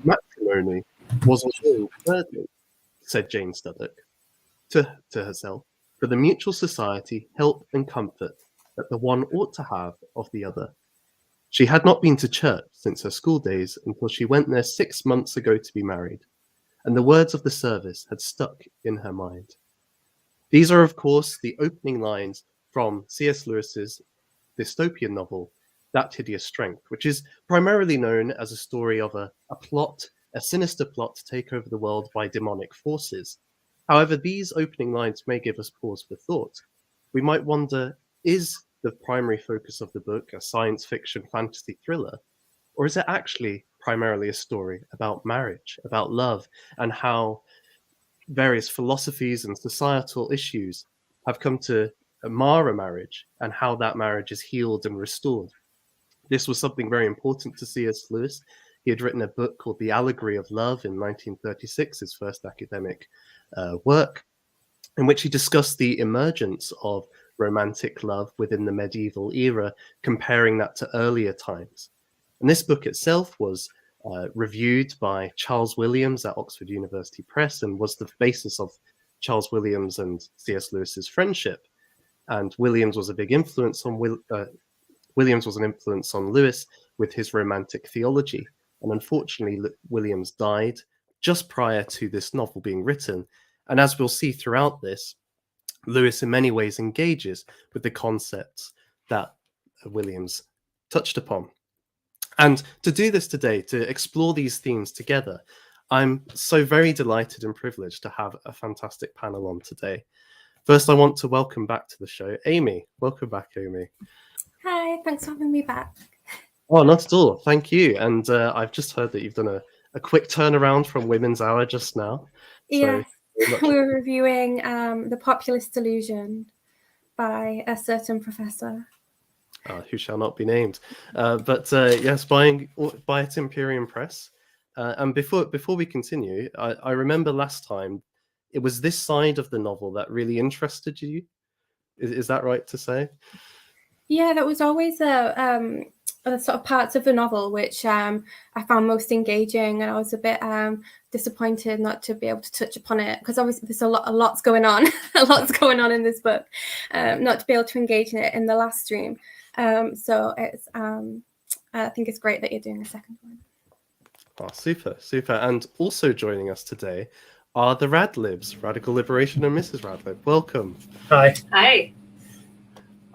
Matrimony was a royal burden, said Jane Studdock to herself, for the mutual society, help and comfort that the one ought to have of the other. She had not been to church since her school days until she went there 6 months ago to be married, and the words of the service had stuck in her mind. These are, of course, the opening lines from C.S. Lewis's dystopian novel, That Hideous Strength, which is primarily known as a story of a sinister plot to take over the world by demonic forces. However, these opening lines may give us pause for thought. We might wonder, is the primary focus of the book a science fiction fantasy thriller, or is it actually primarily a story about marriage, about love, and how various philosophies and societal issues have come to mar a marriage, and how that marriage is healed and restored? This was something very important to C.S. Lewis. He had written a book called The Allegory of Love in 1936, his first academic work, in which he discussed the emergence of romantic love within the medieval era, comparing that to earlier times. And this book itself was reviewed by Charles Williams at Oxford University Press, and was the basis of Charles Williams and C.S. Lewis's friendship. And Williams was a big influence on Williams was an influence on Lewis with his romantic theology. And unfortunately, Williams died just prior to this novel being written. And as we'll see throughout this, Lewis in many ways engages with the concepts that Williams touched upon. And to do this today, to explore these themes together, I'm so very delighted and privileged to have a fantastic panel on today. First, I want to welcome back to the show, Amy. Welcome back, Amy. Hi, thanks for having me back. Oh, not at all. Thank you. And I've just heard that you've done a quick turnaround from Women's Hour just now. Yes, we were reviewing The Populist Delusion by a certain professor. Who shall not be named. Yes, by its Imperium Press. And before we continue, I remember last time it was this side of the novel that really interested you. Is that right to say? Yeah, that was always the sort of parts of the novel which I found most engaging, and I was a bit disappointed not to be able to touch upon it, because obviously there's a lot's going on, in this book, not to be able to engage in it in the last stream. So it's I think it's great that you're doing a second one. Oh, super. And also joining us today are the Radlibs, Radical Liberation and Mrs. Radlib. Welcome. Hi. Hi.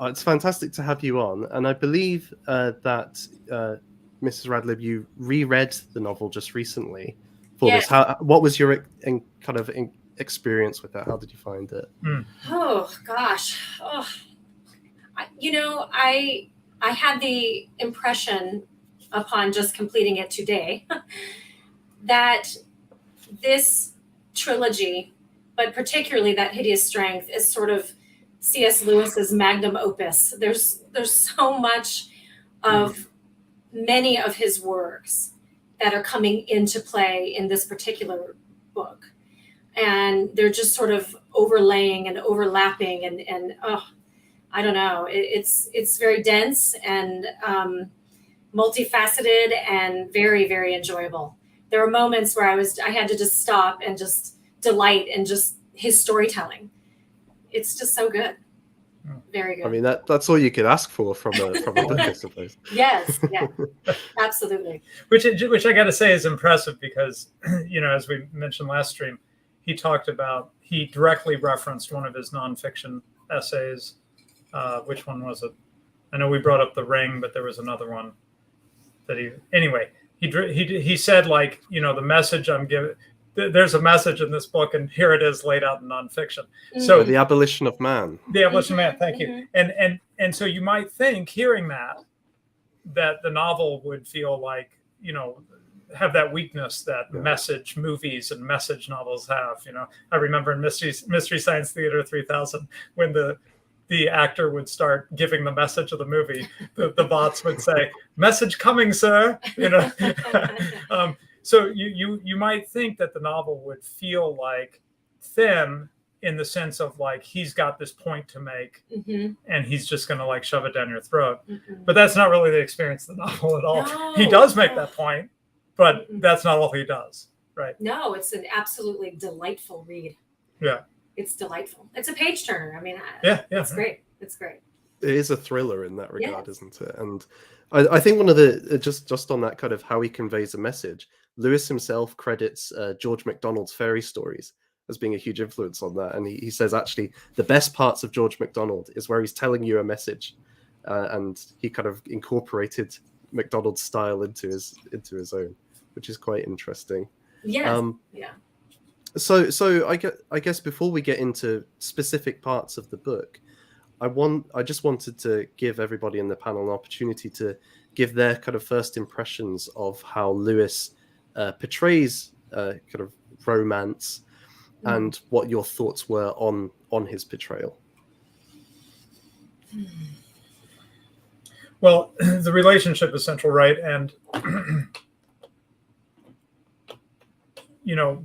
It's fantastic to have you on, and I believe that Mrs. Radlib, you reread the novel just recently for this. What was your experience with that? How did you find it? Oh gosh, I had the impression upon just completing it today that this trilogy, but particularly That Hideous Strength, is sort of C.S. Lewis's magnum opus. There's so much of many of his works that are coming into play in this particular book, and they're just sort of overlaying and overlapping, and I don't know. It's very dense and multifaceted and very, very enjoyable. There are moments where I had to just stop and just delight in just his storytelling. It's just so good. Very good. I mean, that's all you could ask for from a book, I suppose. Yes, yeah, absolutely. Which I got to say is impressive, because, as we mentioned last stream, he directly referenced one of his nonfiction essays. Which one was it? I know we brought up The Ring, but there was another one that anyway, he said, like, the message I'm giving. There's a message in this book, and here it is laid out in nonfiction. So the abolition of man. The abolition of man. Thank you. And so you might think, hearing that the novel would feel like, have that weakness that message movies and message novels have. I remember in Mystery Science Theater 3000 when the actor would start giving the message of the movie, the bots would say, "Message coming, sir." So you might think that the novel would feel like thin in the sense of like he's got this point to make, and he's just going to like shove it down your throat. But that's not really the experience of the novel at all. No. He does make that point, but that's not all he does, right? No, it's an absolutely delightful read. Yeah. It's delightful. It's a page turner. I mean, it's great. It's great. It is a thriller in that regard, Yes. isn't it? And I think one of the just on that kind of how he conveys a message, Lewis himself credits George MacDonald's fairy stories as being a huge influence on that. And he says actually the best parts of George MacDonald is where he's telling you a message, and he kind of incorporated MacDonald's style into his own, which is quite interesting. Yes. So I guess before we get into specific parts of the book, I just wanted to give everybody in the panel an opportunity to give their kind of first impressions of how Lewis portrays kind of romance, and what your thoughts were on his portrayal. Well, the relationship is central, right? And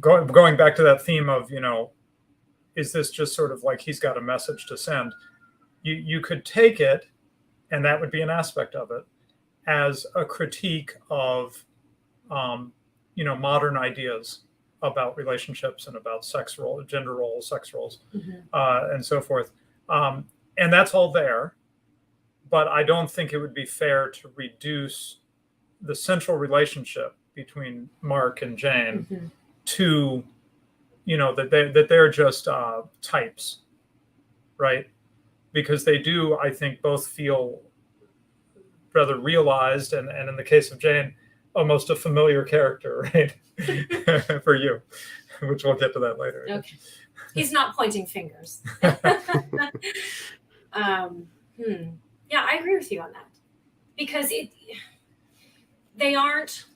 going back to that theme of, is this just sort of like he's got a message to send? You could take it, and that would be an aspect of it, as a critique of, modern ideas about relationships and about gender roles, sex roles, and so forth. And that's all there. But I don't think it would be fair to reduce the central relationship between Mark and Jane to, that they're just types, right? Because they do, I think, both feel rather realized, and in the case of Jane, almost a familiar character, right? For you, which we'll get to that later. Okay. He's not pointing fingers. Yeah, I agree with you on that, because they aren't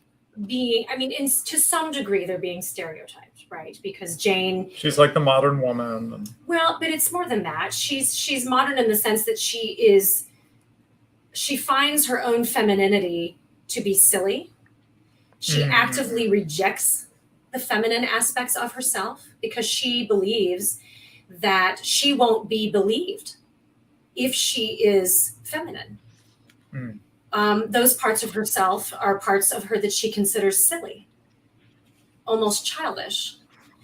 being, to some degree they're being stereotyped, right? Because Jane, she's like the modern woman. Well, but it's more than that. She's modern in the sense that she finds her own femininity to be silly. She actively rejects the feminine aspects of herself because she believes that she won't be believed if she is feminine. Those parts of herself are parts of her that she considers silly, almost childish.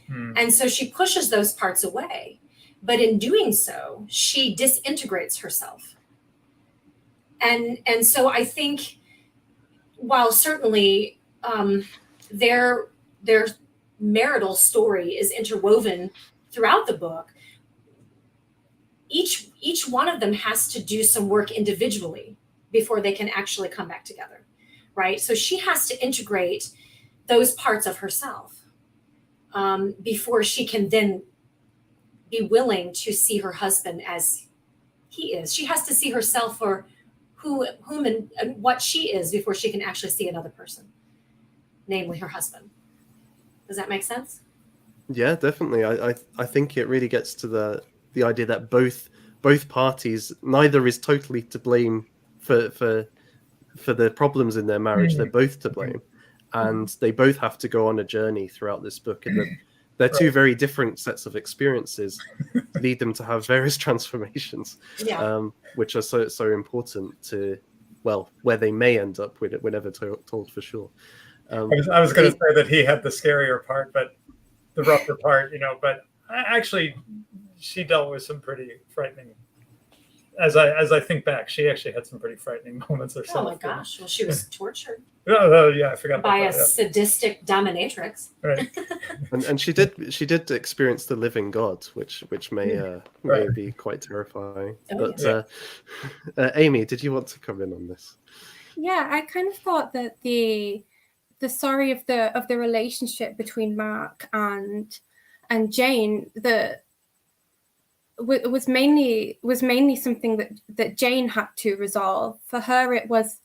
And so she pushes those parts away. But in doing so, she disintegrates herself. And so I think, while certainly their marital story is interwoven throughout the book, each one of them has to do some work individually before they can actually come back together, right? So she has to integrate those parts of herself before she can then be willing to see her husband as he is. She has to see herself for whom and what she is before she can actually see another person, namely her husband. Does that make sense? Yeah, definitely. I think it really gets to the idea that both parties, neither is totally to blame for the problems in their marriage. They're both to blame, and they both have to go on a journey throughout this book, and they're two very different sets of experiences lead them to have various transformations, which are so important to, well, where they may end up with it. We're never told for sure. I was going to say that he had the scarier part, but the rougher part, but actually she dealt with some pretty frightening, as I think back, she actually had some pretty frightening moments herself. Oh my gosh. Well, she was tortured yeah, I forgot by about a that, sadistic dominatrix. Right. and she did experience the living God, which may be quite terrifying. Amy, did you want to come in on this? Yeah, I kind of thought that the story of the relationship between Mark and Jane was mainly something that Jane had to resolve. For her, it was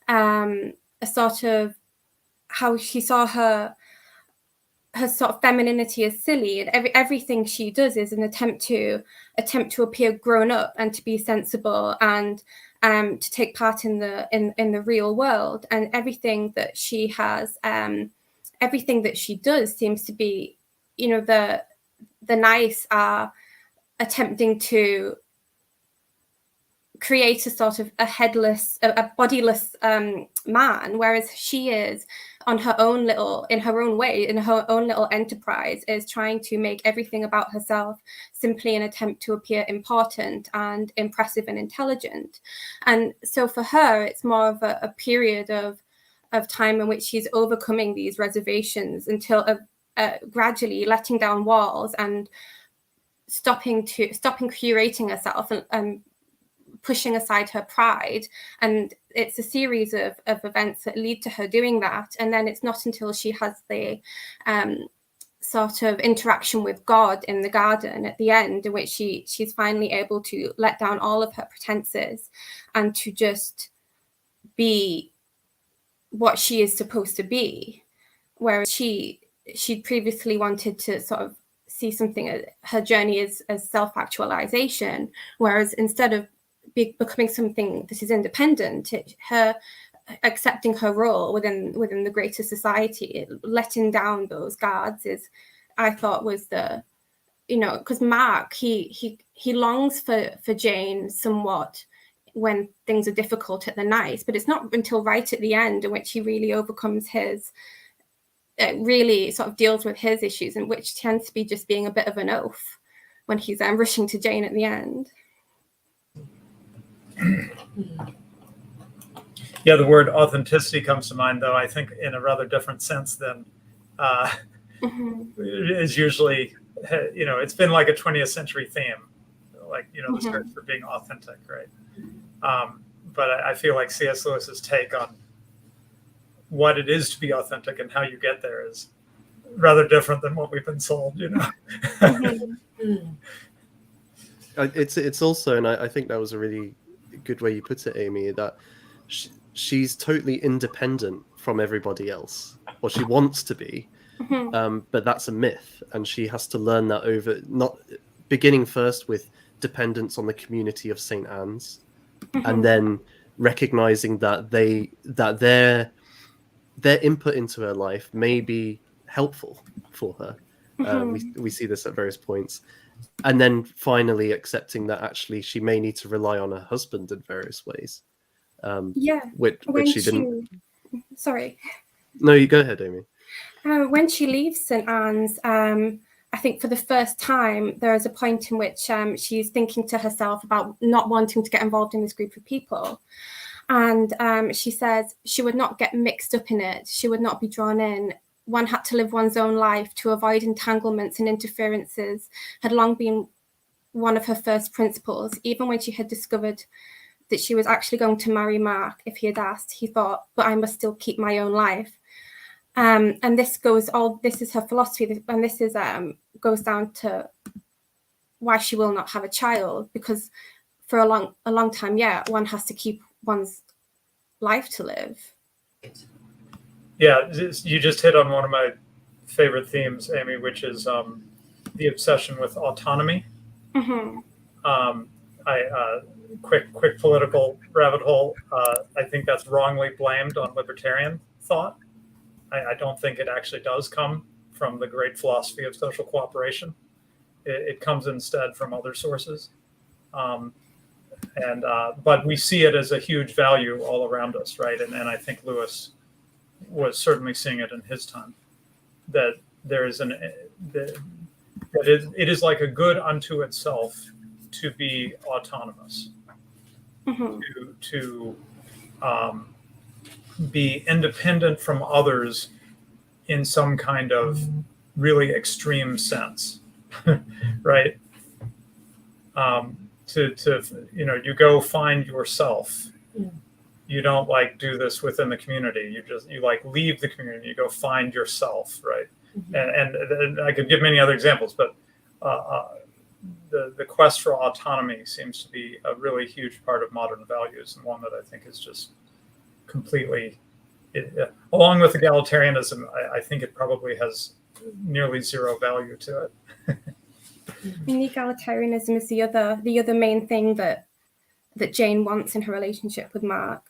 a sort of how she saw her sort of femininity as silly, and everything she does is an attempt to appear grown up and to be sensible and to take part in the real world. And everything that she has, everything that she does seems to be, the nice are attempting to create a sort of a headless, a bodiless man, whereas she is in her own way, in her own little enterprise, is trying to make everything about herself simply an attempt to appear important and impressive and intelligent. And so for her, it's more of a period of time in which she's overcoming these reservations until gradually letting down walls and stopping curating herself and pushing aside her pride. And it's a series of events that lead to her doing that. And then it's not until she has the sort of interaction with God in the garden at the end, in which she's finally able to let down all of her pretenses and to just be what she is supposed to be. Whereas she'd previously wanted to sort of see something, her journey as self-actualization, whereas instead of becoming something that is independent, her accepting her role within the greater society, letting down those guards, is, I thought, was the, because Mark, he longs for Jane somewhat when things are difficult at the night, but it's not until right at the end in which he really overcomes his, really sort of deals with his issues, and which tends to be just being a bit of an oaf when he's rushing to Jane at the end. Yeah, the word authenticity comes to mind, though I think in a rather different sense than is usually, it's been like a 20th century theme, like, the search for being authentic, right? But I feel like C.S. Lewis's take on what it is to be authentic and how you get there is rather different than what we've been sold, It's also, and I think that was a really good way you put it, Amy, that she's totally independent from everybody else, or she wants to be, but that's a myth, and she has to learn that over, not beginning first with dependence on the community of St. Anne's, and then recognizing that their input into her life may be helpful for her. We see this at various points. And then finally accepting that actually she may need to rely on her husband in various ways. Which she didn't. Sorry. No, you go ahead, Amy. When she leaves St. Anne's, I think for the first time, there is a point in which she's thinking to herself about not wanting to get involved in this group of people. And she says she would not get mixed up in it. She would not be drawn in. One had to live one's own life to avoid entanglements and interferences had long been one of her first principles. Even when she had discovered that she was actually going to marry Mark, if he had asked, he thought, but I must still keep my own life. And this is her philosophy, and this is goes down to why she will not have a child, because for a long time, one has to keep one's life to live. Yeah, you just hit on one of my favorite themes, Amy, which is the obsession with autonomy. Quick political rabbit hole. I think that's wrongly blamed on libertarian thought. I don't think it actually does come from the great philosophy of social cooperation. It comes instead from other sources. But we see it as a huge value all around us, right? And I think Lewis was certainly seeing it in his time, that there is it is like a good unto itself to be autonomous, to be independent from others in some kind of really extreme sense, right? You go find yourself. you don't like do this within the community. You like leave the community. You go find yourself, right? And I could give many other examples, but the quest for autonomy seems to be a really huge part of modern values, and one that I think is just completely, along with egalitarianism, I think it probably has nearly zero value to it. And egalitarianism is the other main thing that Jane wants in her relationship with Mark.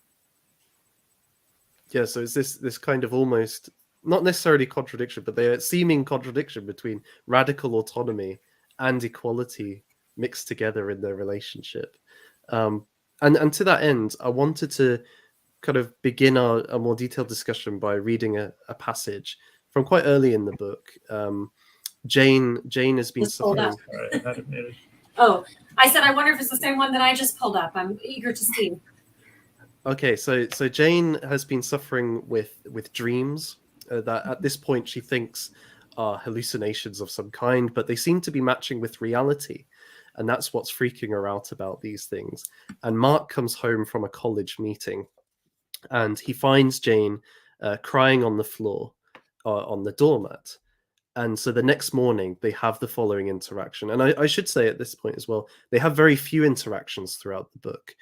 Yeah, so it's this kind of almost not necessarily contradiction, but the seeming contradiction between radical autonomy and equality mixed together in their relationship. And to that end, I wanted to kind of begin a more detailed discussion by reading a passage from quite early in the book. Jane has been Just pulled suffering. up. Oh, I said, I wonder if it's the same one that I just pulled up. I'm eager to see. Okay, so Jane has been suffering with dreams that at this point she thinks are hallucinations of some kind, but they seem to be matching with reality, and that's what's freaking her out about these things. And Mark comes home from a college meeting, and he finds Jane crying on the floor on the doormat. And so the next morning they have the following interaction. And I should say at this point as well, they have very few interactions throughout the book.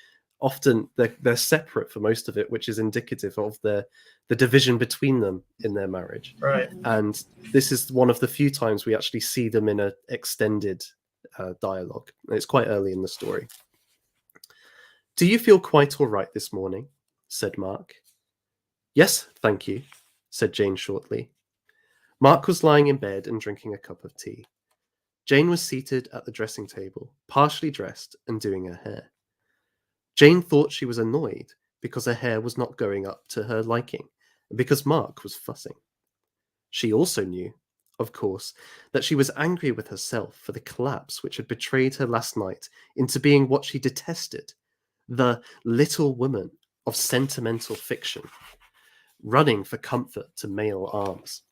Often they're separate for most of it, which is indicative of the division between them in their marriage. Right. And this is one of the few times we actually see them in an extended dialogue. It's quite early in the story. "Do you feel quite all right this morning?" said Mark. "Yes, thank you," said Jane shortly. Mark was lying in bed and drinking a cup of tea. Jane was seated at the dressing table, partially dressed and doing her hair. Jane thought she was annoyed because her hair was not going up to her liking, and because Mark was fussing. She also knew, of course, that she was angry with herself for the collapse which had betrayed her last night into being what she detested, the little woman of sentimental fiction, running for comfort to male arms.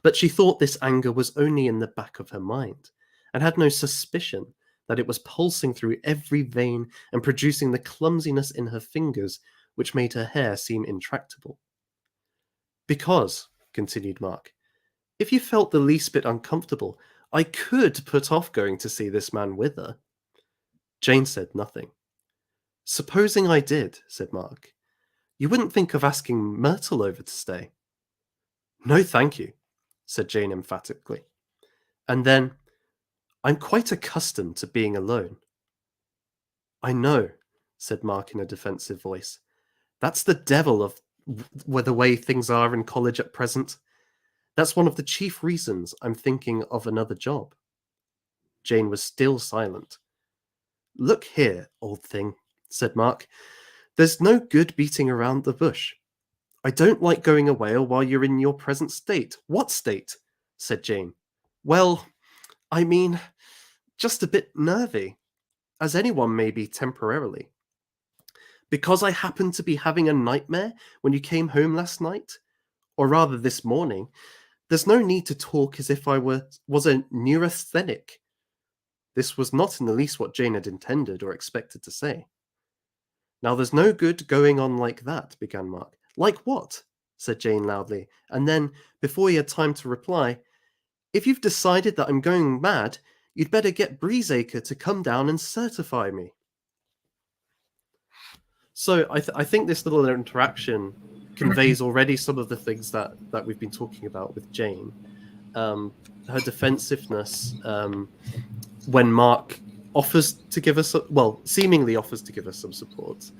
But she thought this anger was only in the back of her mind, and had no suspicion that it was pulsing through every vein and producing the clumsiness in her fingers which made her hair seem intractable. "Because," continued Mark, "if you felt the least bit uncomfortable, I could put off going to see this man with her." Jane said nothing. "Supposing I did," said Mark, "you wouldn't think of asking Myrtle over to stay?" "No, thank you," said Jane emphatically. And then, "I'm quite accustomed to being alone." "I know," said Mark in a defensive voice. "That's the devil of the way things are in college at present. That's one of the chief reasons I'm thinking of another job." Jane was still silent. "Look here, old thing," said Mark. "There's no good beating around the bush. I don't like going away while you're in your present state." "What state?" said Jane. "Well, I mean, just a bit nervy, as anyone may be temporarily. Because I happened to be having a nightmare when you came home last night, or rather this morning. There's no need to talk as if I was a neurasthenic." This was not in the least what Jane had intended or expected to say. "Now there's no good going on like that," began Mark. "Like what?" said Jane loudly, and then, before he had time to reply, "If you've decided that I'm going mad, you'd better get Breezeacre to come down and certify me." So I think this little interaction conveys already some of the things that we've been talking about with Jane. Her defensiveness when Mark offers to give us, seemingly offers to give us some support,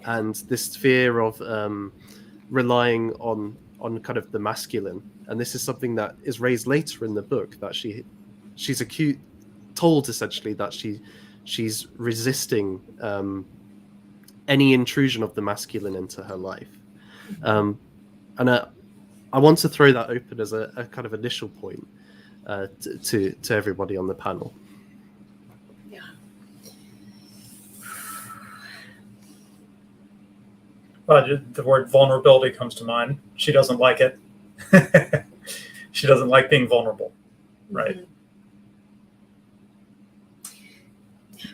and this fear of relying on kind of the masculine. And this is something that is raised later in the book, that she's told essentially that she's resisting any intrusion of the masculine into her life. And I want to throw that open as a kind of initial point to everybody on the panel. Yeah. The word vulnerability comes to mind. She doesn't like it. She doesn't like being vulnerable, right? Mm-hmm.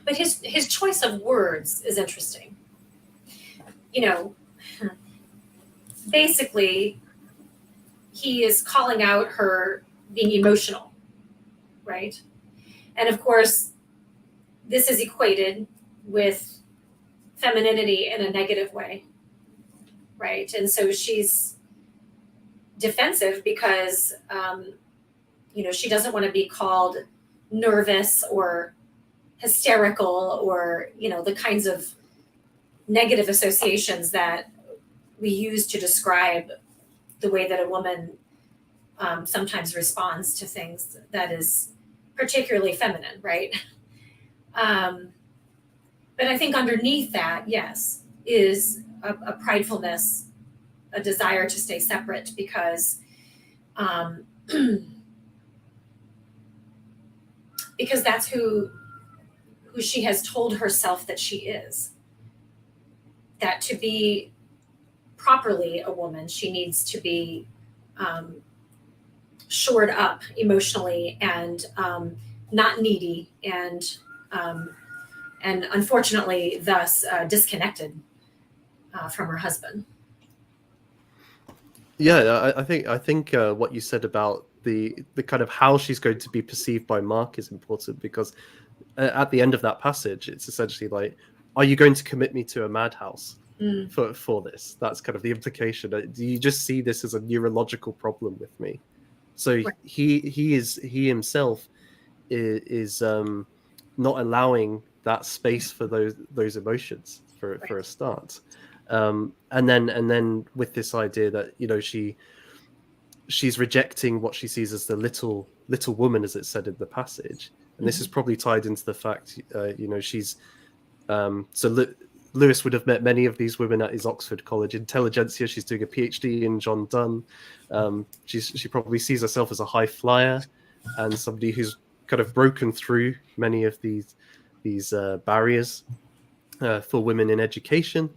But his choice of words is interesting. basically he is calling out her being emotional, right? And of course, this is equated with femininity in a negative way, right? And so she's defensive because, she doesn't want to be called nervous or hysterical or, the kinds of negative associations that we use to describe the way that a woman sometimes responds to things that is particularly feminine, right? But I think underneath that, yes, is a pridefulness, a desire to stay separate because because that's who she has told herself that she is. That to be properly a woman, she needs to be shored up emotionally and not needy and unfortunately thus disconnected from her husband. Yeah, I think what you said about the kind of how she's going to be perceived by Mark is important, because at the end of that passage, it's essentially like, are you going to commit me to a madhouse for this? That's kind of the implication. Do you just see this as a neurological problem with me? So Right. he himself is not allowing that space for those emotions for a start. And then with this idea that she's rejecting what she sees as the little woman, as it said in the passage, and this is probably tied into the fact she's Lewis would have met many of these women at his Oxford College intelligentsia. She's doing a PhD in John Donne. She probably sees herself as a high flyer and somebody who's kind of broken through many of these barriers for women in education.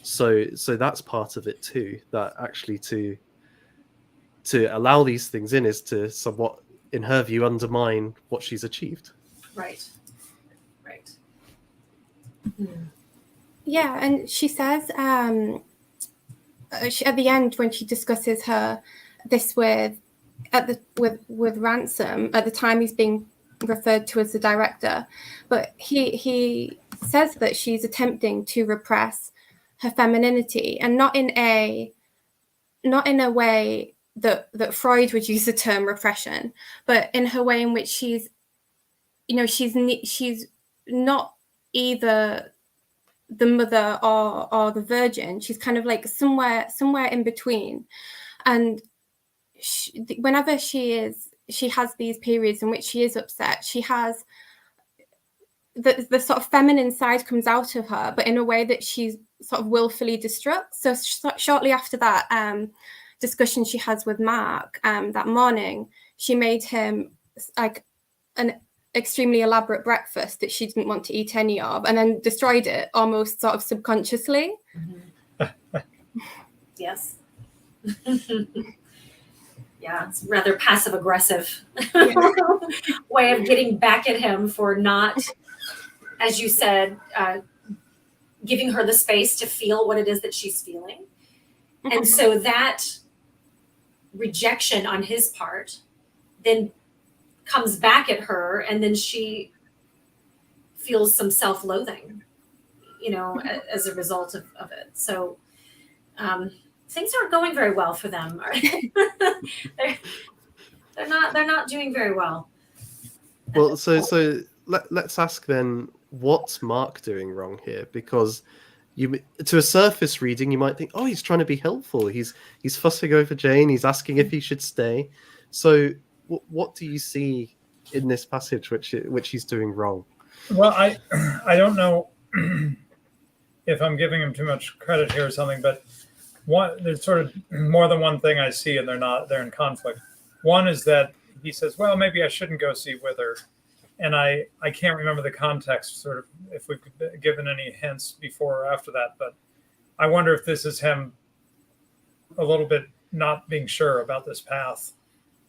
So that's part of it too. That actually to allow these things in is to somewhat, in her view, undermine what she's achieved. Right. Yeah, and she says at the end, when she discusses this with Ransom, at the time he's being referred to as the director, but he says that she's attempting to repress her femininity, and not in a way that Freud would use the term repression, but in her way in which she's not either the mother or the virgin. She's kind of like somewhere in between. And whenever she has these periods in which she is upset, she has the sort of feminine side comes out of her, but in a way that she's sort of willfully destruct. So shortly after that discussion she has with Mark that morning, she made him like an extremely elaborate breakfast that she didn't want to eat any of, and then destroyed it almost sort of subconsciously. Yes. Yeah, it's rather passive aggressive way of getting back at him for not, as you said, giving her the space to feel what it is that she's feeling. And so that rejection on his part then comes back at her, and then she feels some self-loathing, as a result of it. So things aren't going very well for them. They're not doing very well. Well, so let's ask then, what's Mark doing wrong here? Because to a surface reading, you might think, oh, he's trying to be helpful. He's fussing over Jane. He's asking if he should stay. So what do you see in this passage which he's doing wrong? Well, I don't know if I'm giving him too much credit here or something, but there's sort of more than one thing I see, and they're in conflict. One is that he says, well, maybe I shouldn't go see Wither. And I can't remember the context, sort of, if we've given any hints before or after that, but I wonder if this is him a little bit not being sure about this path,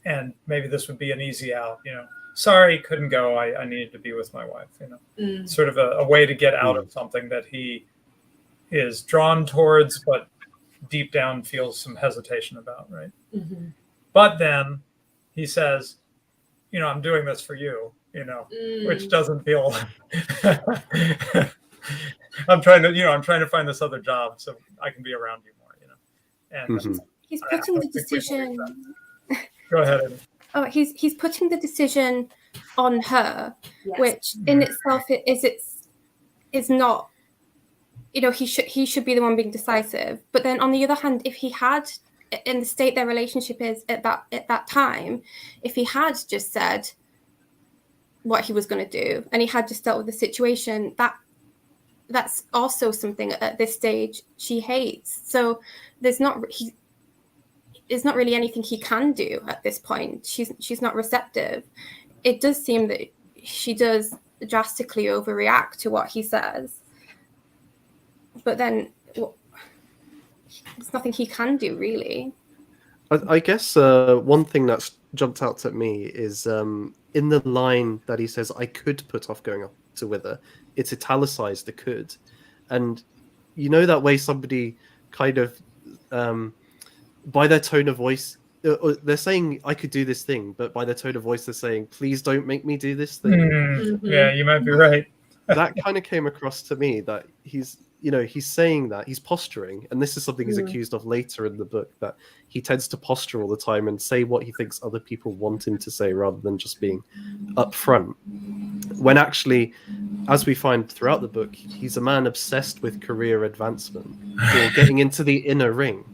and maybe this would be an easy out, sorry, couldn't go, I needed to be with my wife, sort of a way to get out of something that he is drawn towards, but deep down feels some hesitation about, right? Mm-hmm. But then he says, I'm doing this for you, which doesn't feel. I'm trying to find this other job so I can be around you more, And he's putting the decision. Go ahead. Amy. Oh, he's putting the decision on her, Yes. which in itself is not. He should be the one being decisive. But then on the other hand, if he had, in the state their relationship is at that time, if he had just said what he was going to do and he had just dealt with the situation, that's also something at this stage she hates. So there's not really anything he can do at this point. She's not receptive. It does seem that she does drastically overreact to what he says. But then there's nothing he can do, really. I guess one thing that's jumped out at me is in the line that he says, I could put off going up to Wither, it's italicized, the could. And that way somebody kind of, by their tone of voice, they're saying, I could do this thing, but by their tone of voice, they're saying, please don't make me do this thing. Mm-hmm. Yeah, you might be right. That kind of came across to me, that he's saying that, he's posturing, and this is something he's accused of later in the book, that he tends to posture all the time and say what he thinks other people want him to say rather than just being upfront. When actually, as we find throughout the book, he's a man obsessed with career advancement or getting into the inner ring,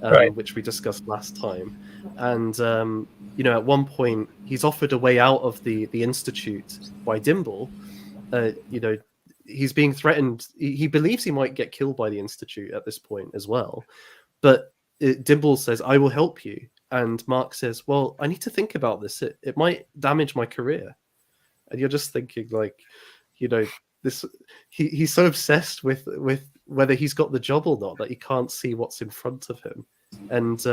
right. which we discussed last time. And at one point he's offered a way out of the institute by Dimble. He's being threatened. He believes he might get killed by the institute at this point as well. But Dimble says, I will help you. And Mark says, well, I need to think about this. It might damage my career. And you're just thinking, like, this. He's so obsessed with whether he's got the job or not that he can't see what's in front of him. And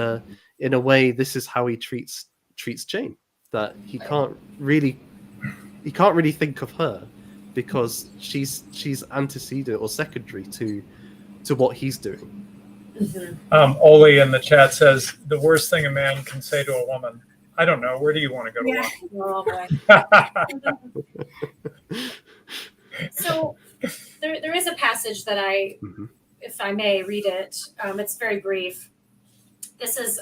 in a way, this is how he treats Jane. That he can't really think of her, because she's antecedent or secondary to what he's doing. Mm-hmm. Oli in the chat says, the worst thing a man can say to a woman, I don't know, where do you want to go to lunch? So there is a passage that if I may read it, it's very brief. This is,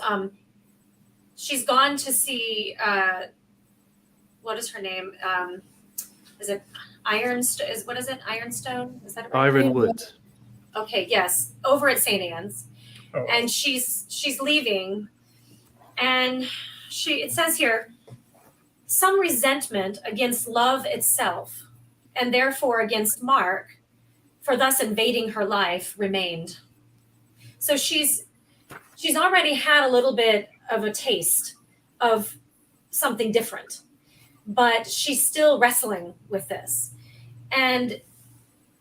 she's gone to see, what is her name? Is it Ironstone? Ironstone? Is that it? Right? Ironwood. Okay, yes, over at St. Anne's. Oh. And she's leaving, and it says here, some resentment against love itself, and therefore against Mark, for thus invading her life, remained. So she's already had a little bit of a taste of something different, but she's still wrestling with this. And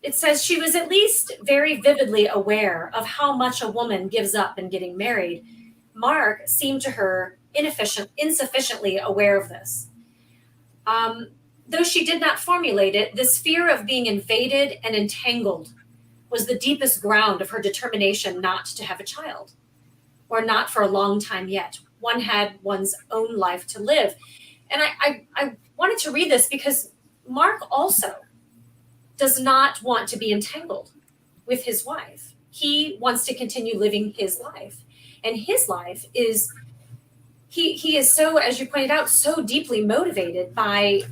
it says she was at least very vividly aware of how much a woman gives up in getting married. Mark seemed to her insufficiently aware of this. Though she did not formulate it, this fear of being invaded and entangled was the deepest ground of her determination not to have a child, or not for a long time yet. One had one's own life to live. And I wanted to read this because Mark also does not want to be entangled with his wife. He wants to continue living his life. And his life is, he is so, as you pointed out, so deeply motivated by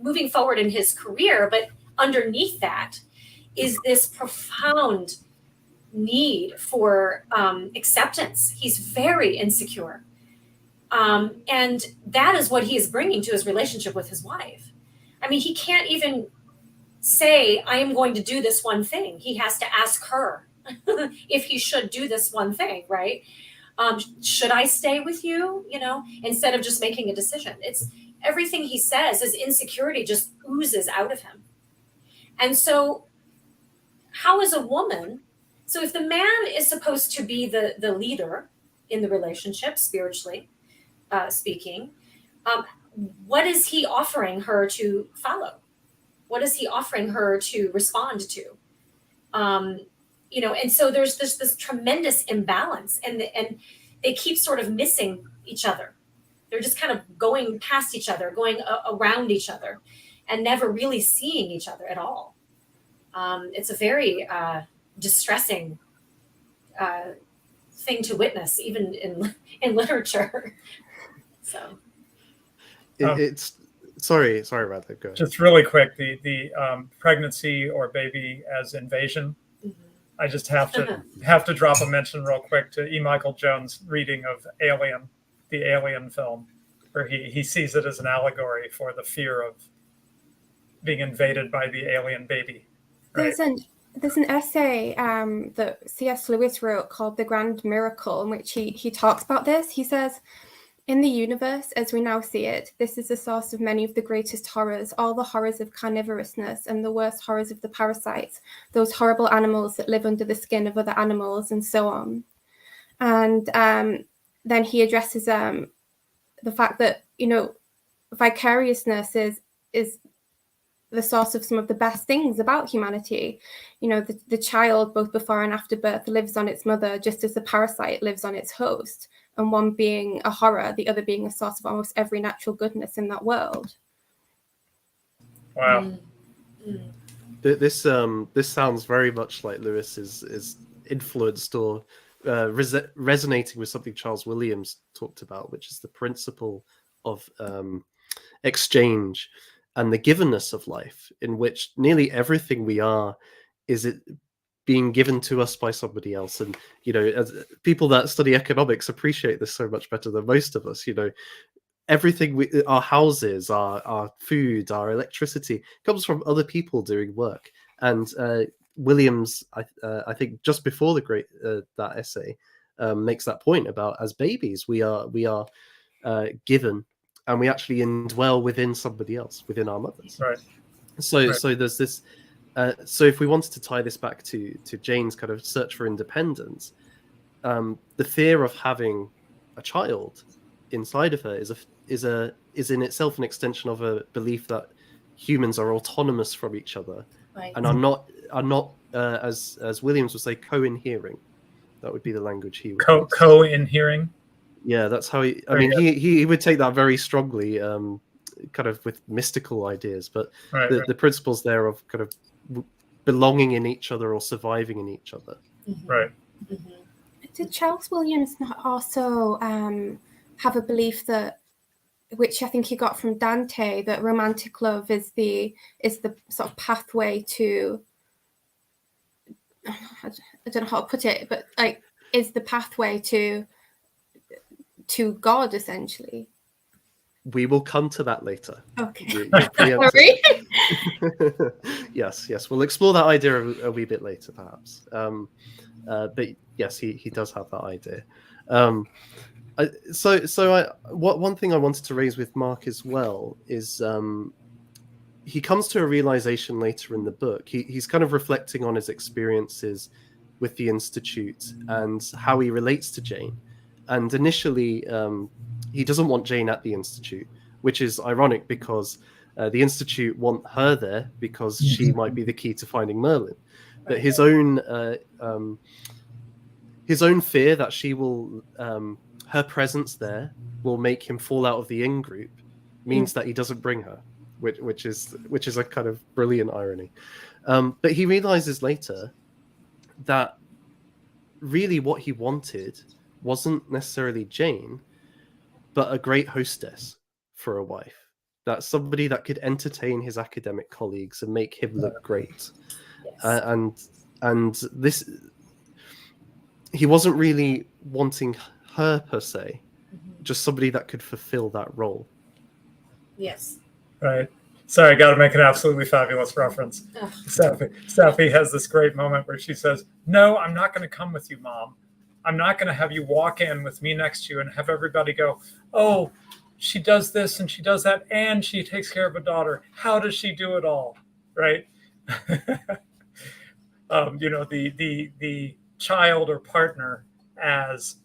moving forward in his career. But underneath that is this profound need for acceptance. He's very insecure. And that is what he is bringing to his relationship with his wife. I mean, he can't even say, I am going to do this one thing. He has to ask her if he should do this one thing, right? Should I stay with you? Instead of just making a decision. It's everything he says, his insecurity just oozes out of him. And so how is a woman? So if the man is supposed to be the leader in the relationship, spiritually speaking, what is he offering her to follow? What is he offering her to respond to? and so there's this tremendous imbalance, and they keep sort of missing each other. They're just kind of going past each other, going around each other, and never really seeing each other at all. It's a very distressing thing to witness, even in literature. So it's sorry, Radley, go ahead. Just really quick, the pregnancy or baby as invasion. I just have to drop a mention real quick to E. Michael Jones' reading of Alien, the Alien film, where he sees it as an allegory for the fear of being invaded by the alien baby. Right? There's an essay that C.S. Lewis wrote called The Grand Miracle, in which he talks about this. He says, in the universe, as we now see it, this is the source of many of the greatest horrors, all the horrors of carnivorousness and the worst horrors of the parasites, those horrible animals that live under the skin of other animals, and so on. And then he addresses the fact that, vicariousness is the source of some of the best things about humanity. The child, both before and after birth, lives on its mother, just as the parasite lives on its host. And one being a horror, the other being a source of almost every natural goodness in that world. Wow. This sounds very much like Lewis is influenced or resonating with something Charles Williams talked about, which is the principle of exchange and the givenness of life, in which nearly everything we are is it being given to us by somebody else. And as people that study economics appreciate this so much better than most of us. Everything our houses, our food, our electricity comes from other people doing work. And Williams, I think just before the great that essay, makes that point about, as babies we are given, and we actually indwell within somebody else, within our mothers. Right. So there's this. So if we wanted to tie this back to Jane's kind of search for independence, the fear of having a child inside of her is in itself an extension of a belief that humans are autonomous from each other, right. and are not as Williams would say, co-inhering. That would be the language he would use. Co-inhering. Yeah, that's how he. I mean, he would take that very strongly, kind of with mystical ideas, but the principles there of kind of belonging in each other or surviving in each other. Right. Did Charles Williams not also have a belief that, which I think he got from Dante, that romantic love is the sort of pathway to, I don't know how to put it, but like is the pathway to God, essentially? We will come to that later. Okay. Sorry. Yes. We'll explore that idea a wee bit later, perhaps. But yes, he does have that idea. One thing I wanted to raise with Mark as well is he comes to a realization later in the book. He's kind of reflecting on his experiences with the Institute and how he relates to Jane. And initially, he doesn't want Jane at the Institute, which is ironic because the Institute want her there because she might be the key to finding Merlin. But his own fear that she will, her presence there will make him fall out of the in-group means that he doesn't bring her, which is a kind of brilliant irony. But he realizes later that really what he wanted wasn't necessarily Jane, but a great hostess for a wife. That's somebody that could entertain his academic colleagues and make him look great. Yes. And this, he wasn't really wanting her per se, just somebody that could fulfill that role. Yes. Right. Sorry, I got to make an absolutely fabulous reference. Sappy has this great moment where she says, "No, I'm not going to come with you, Mom. I'm not going to have you walk in with me next to you and have everybody go, oh, she does this and she does that and she takes care of a daughter. How does she do it all?" Right? The child or partner as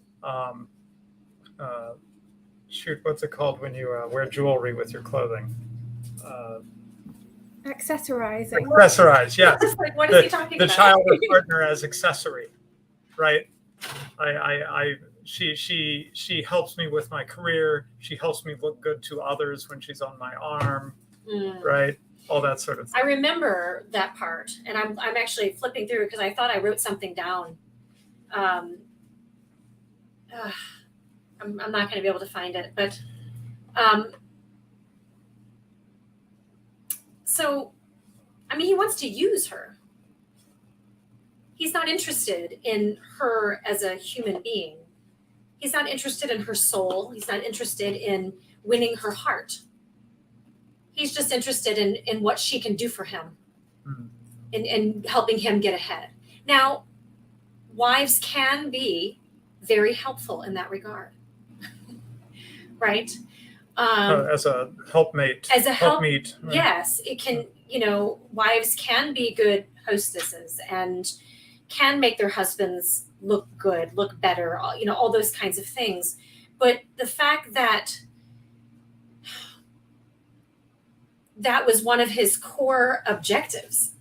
what's it called when you wear jewelry with your clothing? Accessorizing. Accessorize, yes. It's like, what is he talking The about? child or partner as accessory, right? She helps me with my career. She helps me look good to others when she's on my arm, right? All that sort of thing. I remember that part, and I'm actually flipping through because I thought I wrote something down. I'm not going to be able to find it, but so I mean, he wants to use her. He's not interested in her as a human being. He's not interested in her soul. He's not interested in winning her heart. He's just interested in what she can do for him, in helping him get ahead. Now, wives can be very helpful in that regard, right? As a helpmeet. Right? Yes, it can. Wives can be good hostesses and can make their husbands look good, look better. All those kinds of things. But the fact that that was one of his core objectives,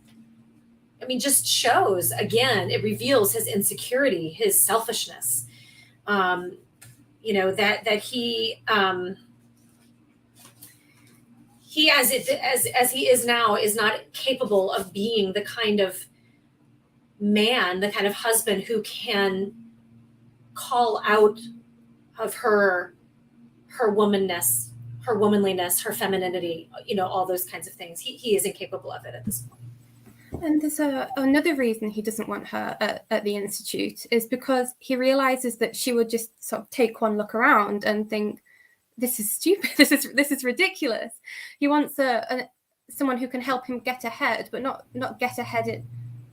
I mean, just shows, again, it reveals his insecurity, his selfishness. That he as he is now is not capable of being the kind of man, the kind of husband who can call out of her womanness, her womanliness, her femininity, all those kinds of things. He is incapable of it at this point. And there's another reason he doesn't want her at the Institute is because he realizes that she would just sort of take one look around and think, this is stupid, this is ridiculous. He wants someone who can help him get ahead, but not get ahead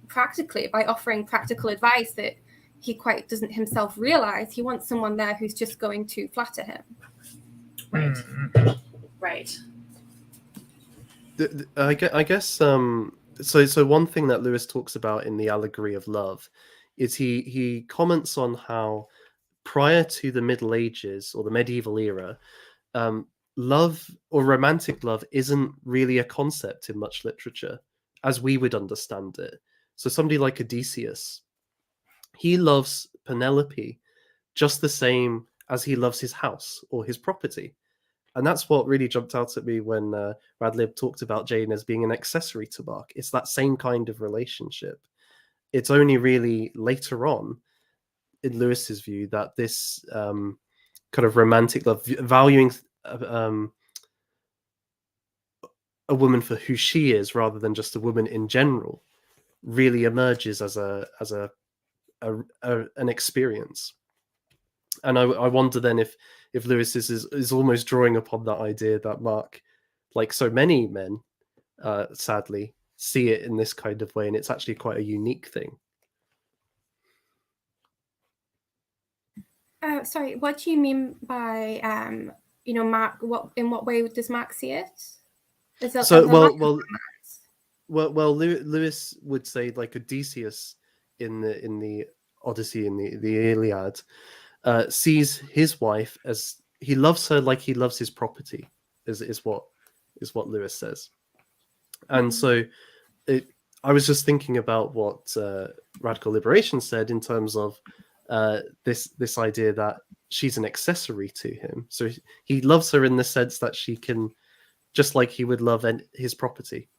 practically by offering practical advice that he quite doesn't himself realize. He wants someone there who's just going to flatter him. Right. Right. I guess so one thing that Lewis talks about in the allegory of love is he comments on how prior to the Middle Ages or the medieval era, love or romantic love isn't really a concept in much literature as we would understand it. So somebody like Odysseus, he loves Penelope just the same as he loves his house or his property. And that's what really jumped out at me when Radlib talked about Jane as being an accessory to Mark. It's that same kind of relationship. It's only really later on, in Lewis's view, that this kind of romantic love, valuing a woman for who she is rather than just a woman in general, really emerges as an experience. And I wonder then if Lewis is almost drawing upon that idea that Mark, like so many men, sadly, see it in this kind of way, and it's actually quite a unique thing. Sorry, what do you mean by Mark? In what way does Mark see it? Lewis would say, like Odysseus in the Odyssey, in the Iliad, sees his wife as he loves her like he loves his property, is what Lewis says. And so I was just thinking about what Radical Liberation said in terms of this idea that she's an accessory to him. So he loves her in the sense that she can, just like he would love his property,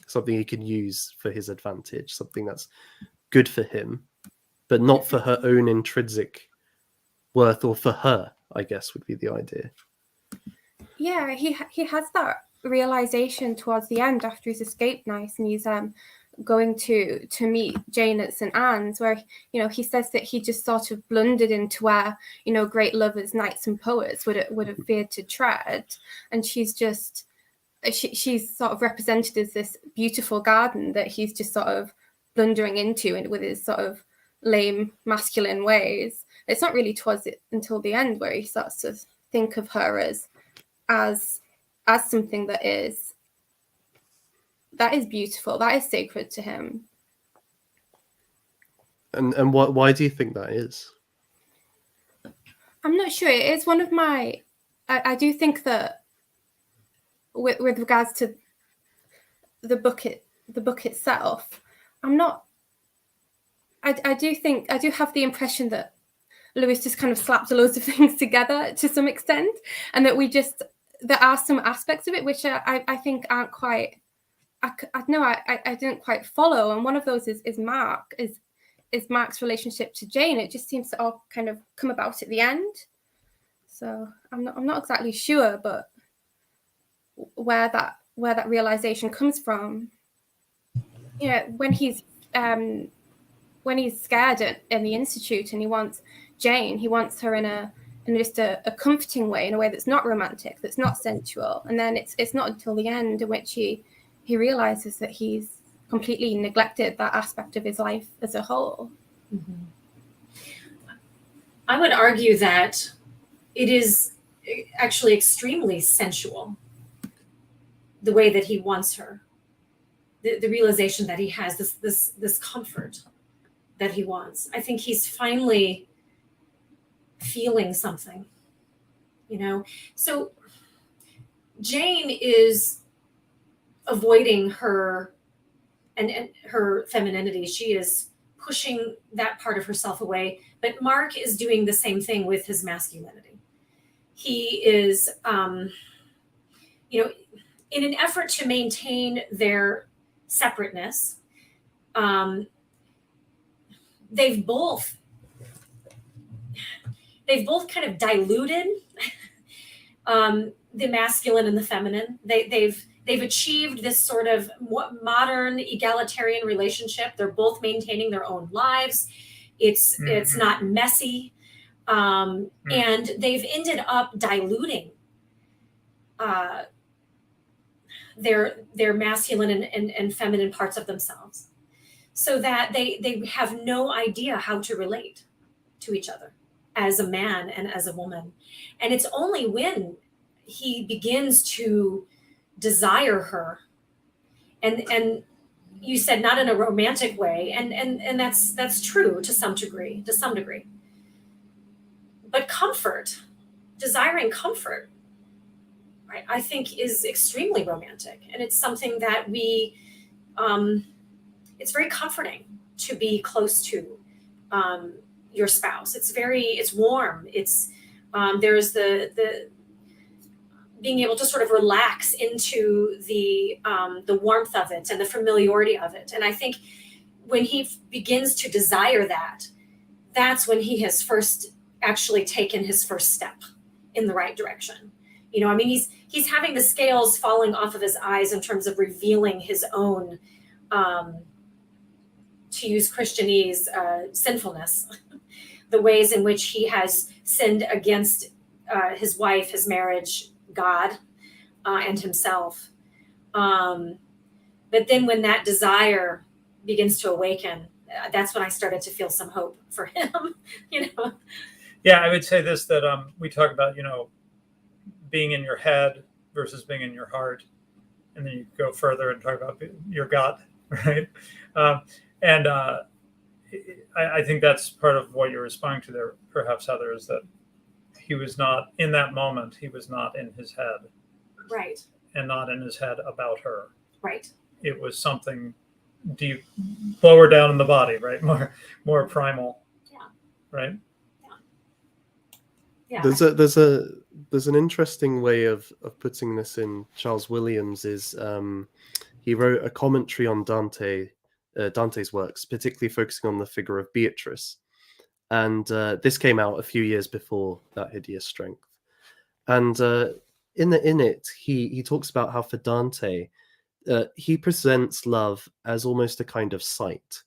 something he can use for his advantage, something that's good for him, but not for her own intrinsic worth, or for her, I guess, would be the idea. Yeah, he has that realization towards the end after he's escaped Nice, and he's going to meet Jane at St. Anne's, where he says that he just sort of blundered into where great lovers, knights, and poets would have feared to tread, and she's sort of represented as this beautiful garden that he's just sort of blundering into, and with his sort of lame masculine ways. It's not really towards it until the end where he starts to think of her as something that is beautiful, that is sacred to him. And why do you think that is? I'm not sure. It is one of my. I do think that with regards to the book itself, I'm not. I do have the impression that Lewis just kind of slapped loads of things together to some extent, and that there are some aspects of it which I think aren't quite. I didn't quite follow, and one of those is Mark's relationship to Jane. It just seems to all kind of come about at the end. So I'm not exactly sure, but where that realization comes from. When he's scared in the institute and he wants Jane, he wants her in just a comforting way, in a way that's not romantic, that's not sensual. And then it's not until the end in which he realizes that he's completely neglected that aspect of his life as a whole. Mm-hmm. I would argue that it is actually extremely sensual, the way that he wants her, the realization that he has this comfort that he wants. I think he's finally feeling something, So Jane is avoiding her and her femininity. She is pushing that part of herself away. But Mark is doing the same thing with his masculinity. He is, in an effort to maintain their separateness, they've both kind of diluted the masculine and the feminine. They've achieved this sort of modern egalitarian relationship. They're both maintaining their own lives. It's not messy, and they've ended up diluting their masculine and feminine parts of themselves, so that they have no idea how to relate to each other as a man and as a woman. And it's only when he begins to desire her, and you said not in a romantic way, and that's true to some degree, but desiring comfort, right, I think is extremely romantic. And it's something that it's very comforting to be close to your spouse. It's warm. There's the being able to sort of relax into the warmth of it and the familiarity of it. And I think when he begins to desire that, that's when he has first actually taken his first step in the right direction. He's having the scales falling off of his eyes in terms of revealing his own, to use Christianese, sinfulness, the ways in which he has sinned against his wife, his marriage, God, and himself. But then when that desire begins to awaken, that's when I started to feel some hope for him. Yeah, I would say this, that we talk about, being in your head versus being in your heart. And then you go further and talk about your gut, right? And I think that's part of what you're responding to there, perhaps, Heather, is that he was not, in that moment, he was not in his head. Right. And not in his head about her. Right. It was something deep, lower down in the body, right? More primal. Yeah. Right? Yeah. There's an interesting way of putting this in. Charles Williams is he wrote a commentary on Dante's works, particularly focusing on the figure of Beatrice, and this came out a few years before that Hideous Strength. And in it, he talks about how for Dante, he presents love as almost a kind of sight,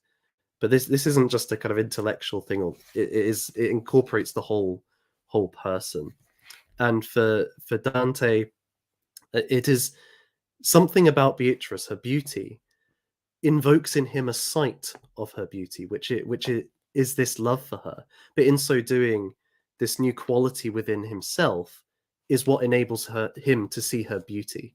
but this isn't just a kind of intellectual thing, or it incorporates the whole person. And for Dante, it is something about Beatrice, her beauty, invokes in him a sight of her beauty, which is this love for her. But in so doing, this new quality within himself is what enables him to see her beauty.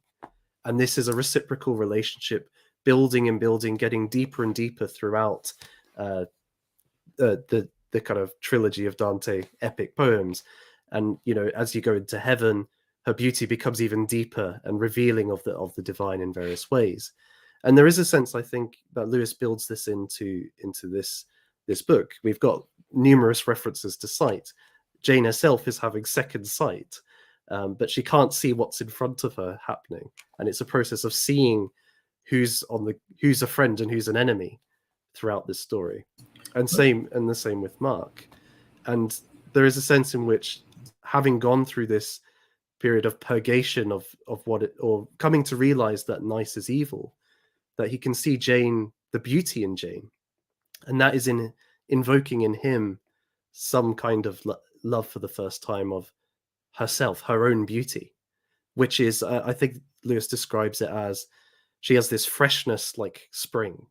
And this is a reciprocal relationship, building and building, getting deeper and deeper throughout the kind of trilogy of Dante epic poems. And as you go into heaven, her beauty becomes even deeper and revealing of the divine in various ways. And there is a sense, I think, that Lewis builds this into this book. We've got numerous references to sight. Jane herself is having second sight, but she can't see what's in front of her happening, and it's a process of seeing who's a friend and who's an enemy throughout this story. And the same with Mark. And there is a sense in which, having gone through this period of purgation of or coming to realize that nice is evil, that he can see Jane, the beauty in Jane, and that is in invoking in him some kind of love for the first time of herself, her own beauty, which is, I think Lewis describes it as, she has this freshness like spring,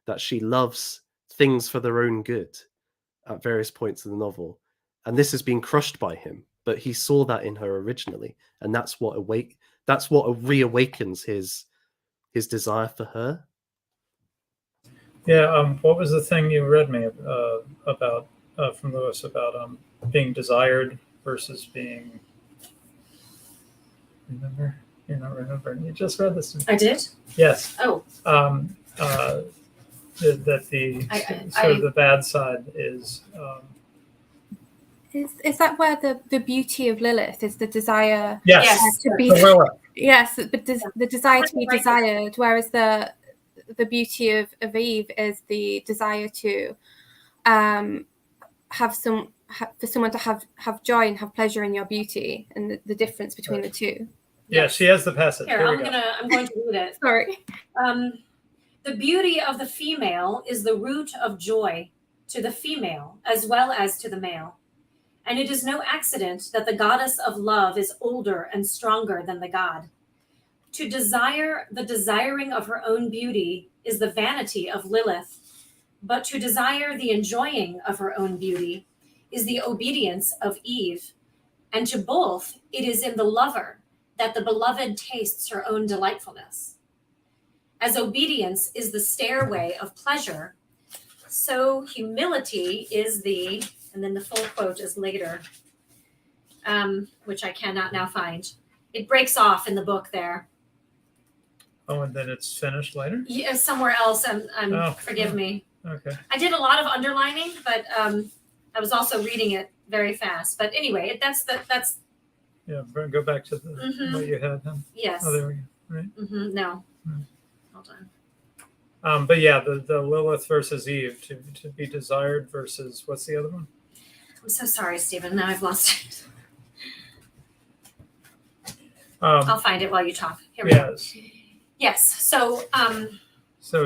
that she loves things for their own good at various points in the novel. And this has been crushed by him, but he saw that in her originally, and that's what reawakens his desire for her. Yeah. What was the thing you read me about from Lewis about being desired versus being? Remember? You're not remembering. You just read this. I did. Yes. Oh. That the sort of the bad side is. Is that where the beauty of Lilith is the desire? Yes. To be. Yes, but the desire to be desired, whereas the beauty of Eve is the desire to for someone to have joy and have pleasure in your beauty, and the difference between the two. Yeah, she has the passage. Here, I'm going to read it. Sorry. The beauty of the female is the root of joy to the female as well as to the male. And it is no accident that the goddess of love is older and stronger than the god. To desire the desiring of her own beauty is the vanity of Lilith, but to desire the enjoying of her own beauty is the obedience of Eve. And to both, it is in the lover that the beloved tastes her own delightfulness. As obedience is the stairway of pleasure, so humility is the, and then the full quote is later, which I cannot now find. It breaks off in the book there. Oh, and then it's finished later? Yeah, somewhere else. Forgive me. Okay. I did a lot of underlining, but I was also reading it very fast. But anyway, that's. Yeah, go back to what you had. Huh? Yes. Oh, there we go. Right. No. Hmm. Hold on. But yeah, the Lilith versus Eve, to be desired versus, what's the other one? I'm so sorry, Stephen. Now I've lost it. I'll find it while you talk. Here we go. Yes. So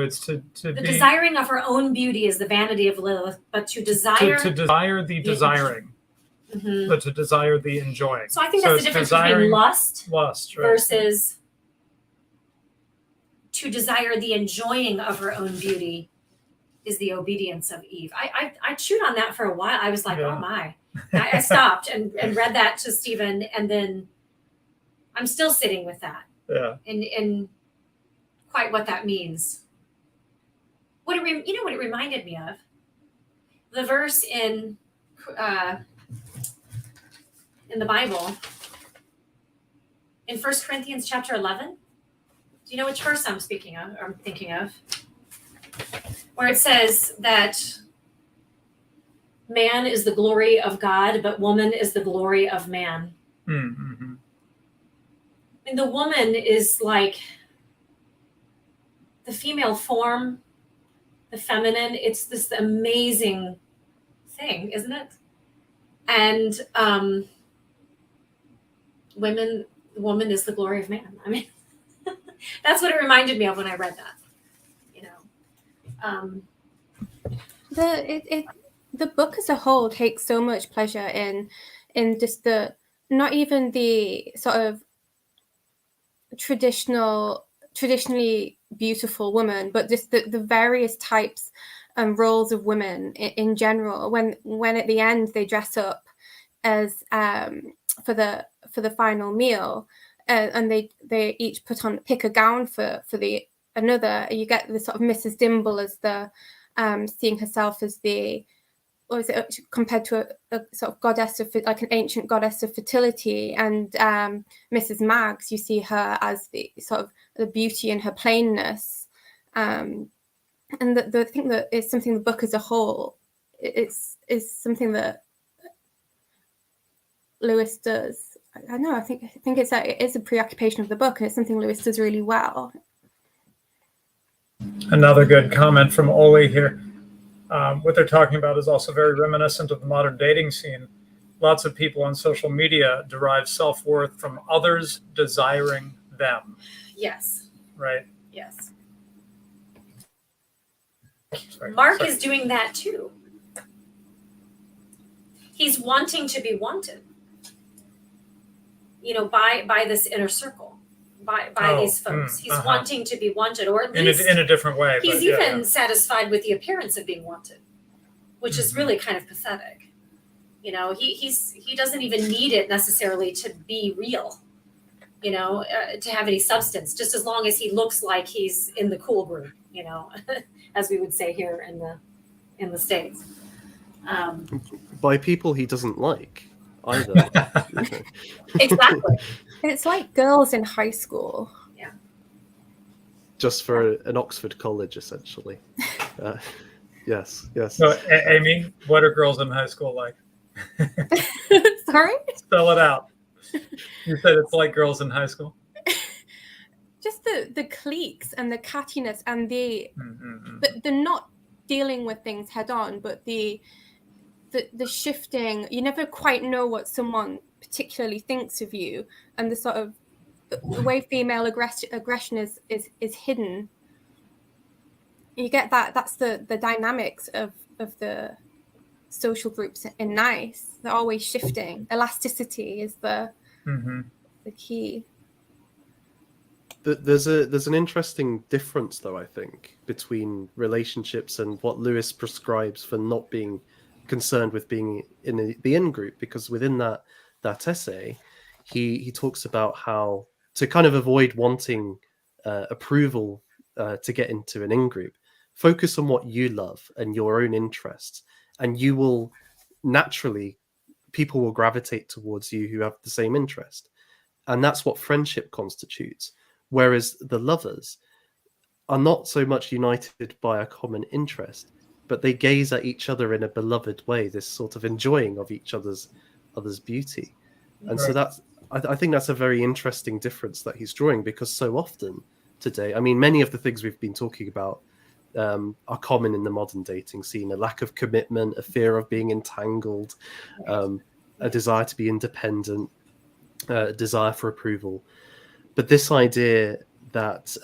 it's to the be desiring of her own beauty is the vanity of Lilith, but to desire to desire the desiring, but to desire the enjoying. So I think that's the difference between lust, right, versus to desire the enjoying of her own beauty is the obedience of Eve. I chewed on that for a while. I was like, oh my. I stopped and read that to Stephen, and then I'm still sitting with that. Yeah. And quite what that means. You know what it reminded me of? The verse in the Bible, in 1 Corinthians chapter 11. Do you know which verse I'm thinking of? Where it says that man is the glory of God, but woman is the glory of man. Mm-hmm. And the woman is like the female form, the feminine. It's this amazing thing, isn't it? And woman is the glory of man. I mean, that's what it reminded me of when I read that. The book as a whole takes so much pleasure in just the, not even the sort of traditionally beautiful woman, but just the various types and roles of women in general. When at the end they dress up as for the final meal, and they each pick a gown for the another. You get the sort of Mrs. Dimble as the seeing herself as the, or is it compared to a sort of goddess of, like an ancient goddess of fertility, and Mrs. Maggs, you see her as the sort of the beauty in her plainness, And the thing that is something the book as a whole is something that Lewis does. I don't know. I think it is a preoccupation of the book, and it's something Lewis does really well. Another good comment from Oli here. What they're talking about is also very reminiscent of the modern dating scene. Lots of people on social media derive self-worth from others desiring them. Yes. Right. Yes. Sorry. Mark is doing that too. He's wanting to be wanted. By this inner circle, by these folks. He's wanting to be wanted, or at least in a different way. He's even satisfied with the appearance of being wanted, which is really kind of pathetic. He doesn't even need it necessarily to be real, to have any substance, just as long as he looks like he's in the cool group, as we would say here in the States. By people he doesn't like either. Exactly. It's like girls in high school. Yeah. Just for an Oxford college, essentially. Yes. So, Amy, what are girls in high school like? Sorry? Spell it out. You said it's like girls in high school? Just the cliques and the cattiness and the not dealing with things head on, but the shifting. You never quite know what someone particularly thinks of you, and the sort of the way female aggression is hidden. You get that. That's the dynamics of the social groups in Nice. They're always shifting. Elasticity is the key. There's an interesting difference, though, I think, between relationships and what Lewis prescribes for not being concerned with being in the in group, because within that essay, he talks about how to kind of avoid wanting approval to get into an in group. Focus on what you love and your own interests, and you will naturally, people will gravitate towards you who have the same interest, and that's what friendship constitutes. Whereas the lovers are not so much united by a common interest, but they gaze at each other in a beloved way, this sort of enjoying of each other's beauty. And so that's, I think that's a very interesting difference that he's drawing, because so often today, I mean, many of the things we've been talking about are common in the modern dating scene: a lack of commitment, a fear of being entangled, a desire to be independent, a desire for approval. But this idea that,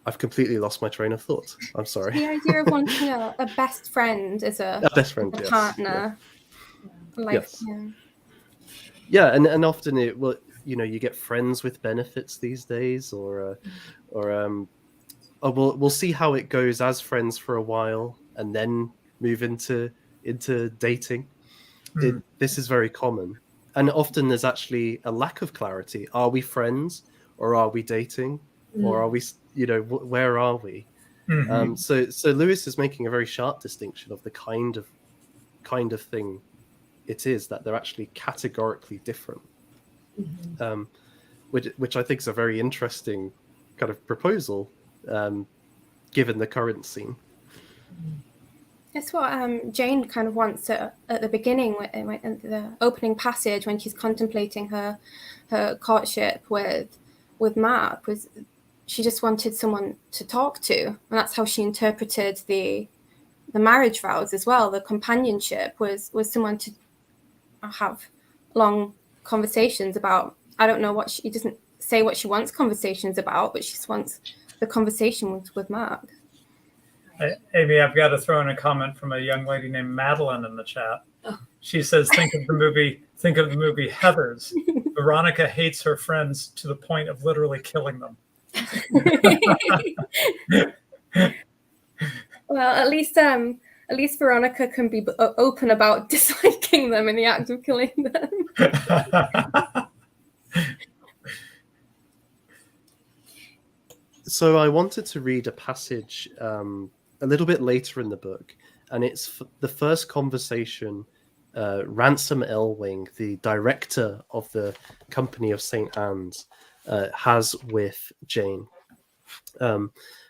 I've completely lost my train of thought. I'm sorry. The idea of wanting a best friend as a best friend, a yes. partner. Yeah. Like, yes. Yeah, and often it will, you get friends with benefits these days, or we'll see how it goes as friends for a while, and then move into dating. This is very common. And often there's actually a lack of clarity. Are we friends, or are we dating, or are we, where are we? So Lewis is making a very sharp distinction of the kind of thing it is, that they're actually categorically different, which I think is a very interesting kind of proposal, given the current scene. That's what Jane kind of wants at the beginning, in the opening passage, when she's contemplating her courtship with Mark, was she just wanted someone to talk to, and that's how she interpreted the marriage vows as well. The companionship was someone to have long conversations about. I don't know what she doesn't say what she wants conversations about, but she just wants the conversation with Mark. Amy, I've got to throw in a comment from a young lady named Madeline in the chat. She says, think of the movie Heathers. Veronica hates her friends to the point of literally killing them. Well, at least Veronica can be open about disliking them in the act of killing them. So I wanted to read a passage a little bit later in the book, and it's the first conversation Ransom Elwing, the director of the Company of St. Anne's, has with Jane,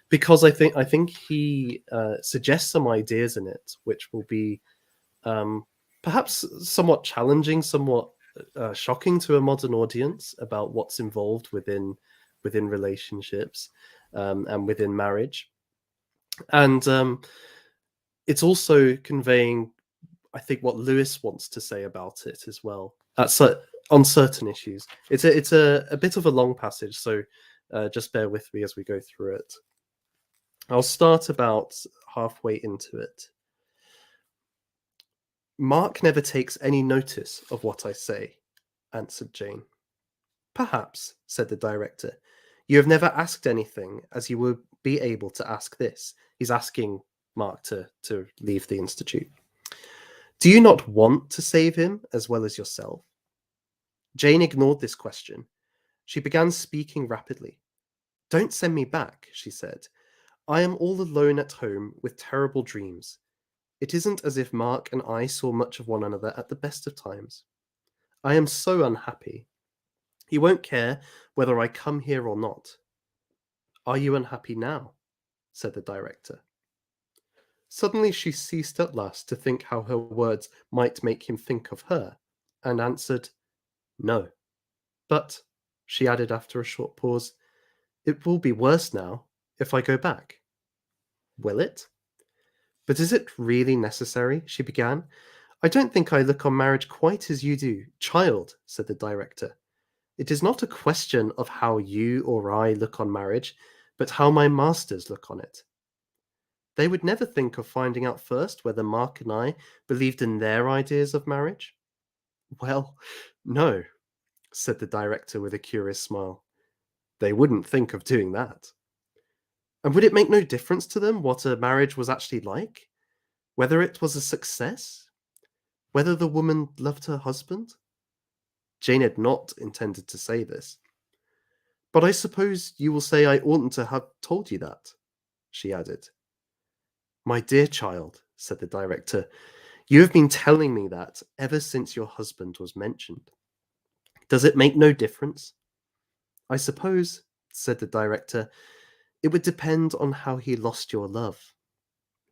because I think he suggests some ideas in it which will be perhaps somewhat challenging, somewhat shocking to a modern audience about what's involved within relationships and within marriage, and it's also conveying, I think, what Lewis wants to say about it as well. On certain issues, it's a bit of a long passage, so just bear with me as we go through it. I'll start about halfway into it. "Mark never takes any notice of what I say," answered Jane. "Perhaps," said the director, "you have never asked anything as you would be able to ask this." He's asking Mark to leave the institute. "Do you not want to save him as well as yourself?" Jane ignored this question. She began speaking rapidly. "Don't send me back," she said. "I am all alone at home with terrible dreams. It isn't as if Mark and I saw much of one another at the best of times. I am so unhappy. He won't care whether I come here or not." "Are you unhappy now?" said the director. Suddenly she ceased at last to think how her words might make him think of her, and answered, "No. But," she added after a short pause, "it will be worse now if I go back." "Will it?" "But is it really necessary?" she began. "I don't think I look on marriage quite as you do." "Child," said the director, "it is not a question of how you or I look on marriage, but how my masters look on it. They would never think of finding out first whether Mark and I believed in their ideas of marriage." "Well, no," said the director with a curious smile. "They wouldn't think of doing that." "And would it make no difference to them what a marriage was actually like? Whether it was a success? Whether the woman loved her husband?" Jane had not intended to say this. "But I suppose you will say I oughtn't to have told you that," she added. "My dear child," said the director, "you have been telling me that ever since your husband was mentioned. Does it make no difference?" "I suppose," said the director, "it would depend on how he lost your love."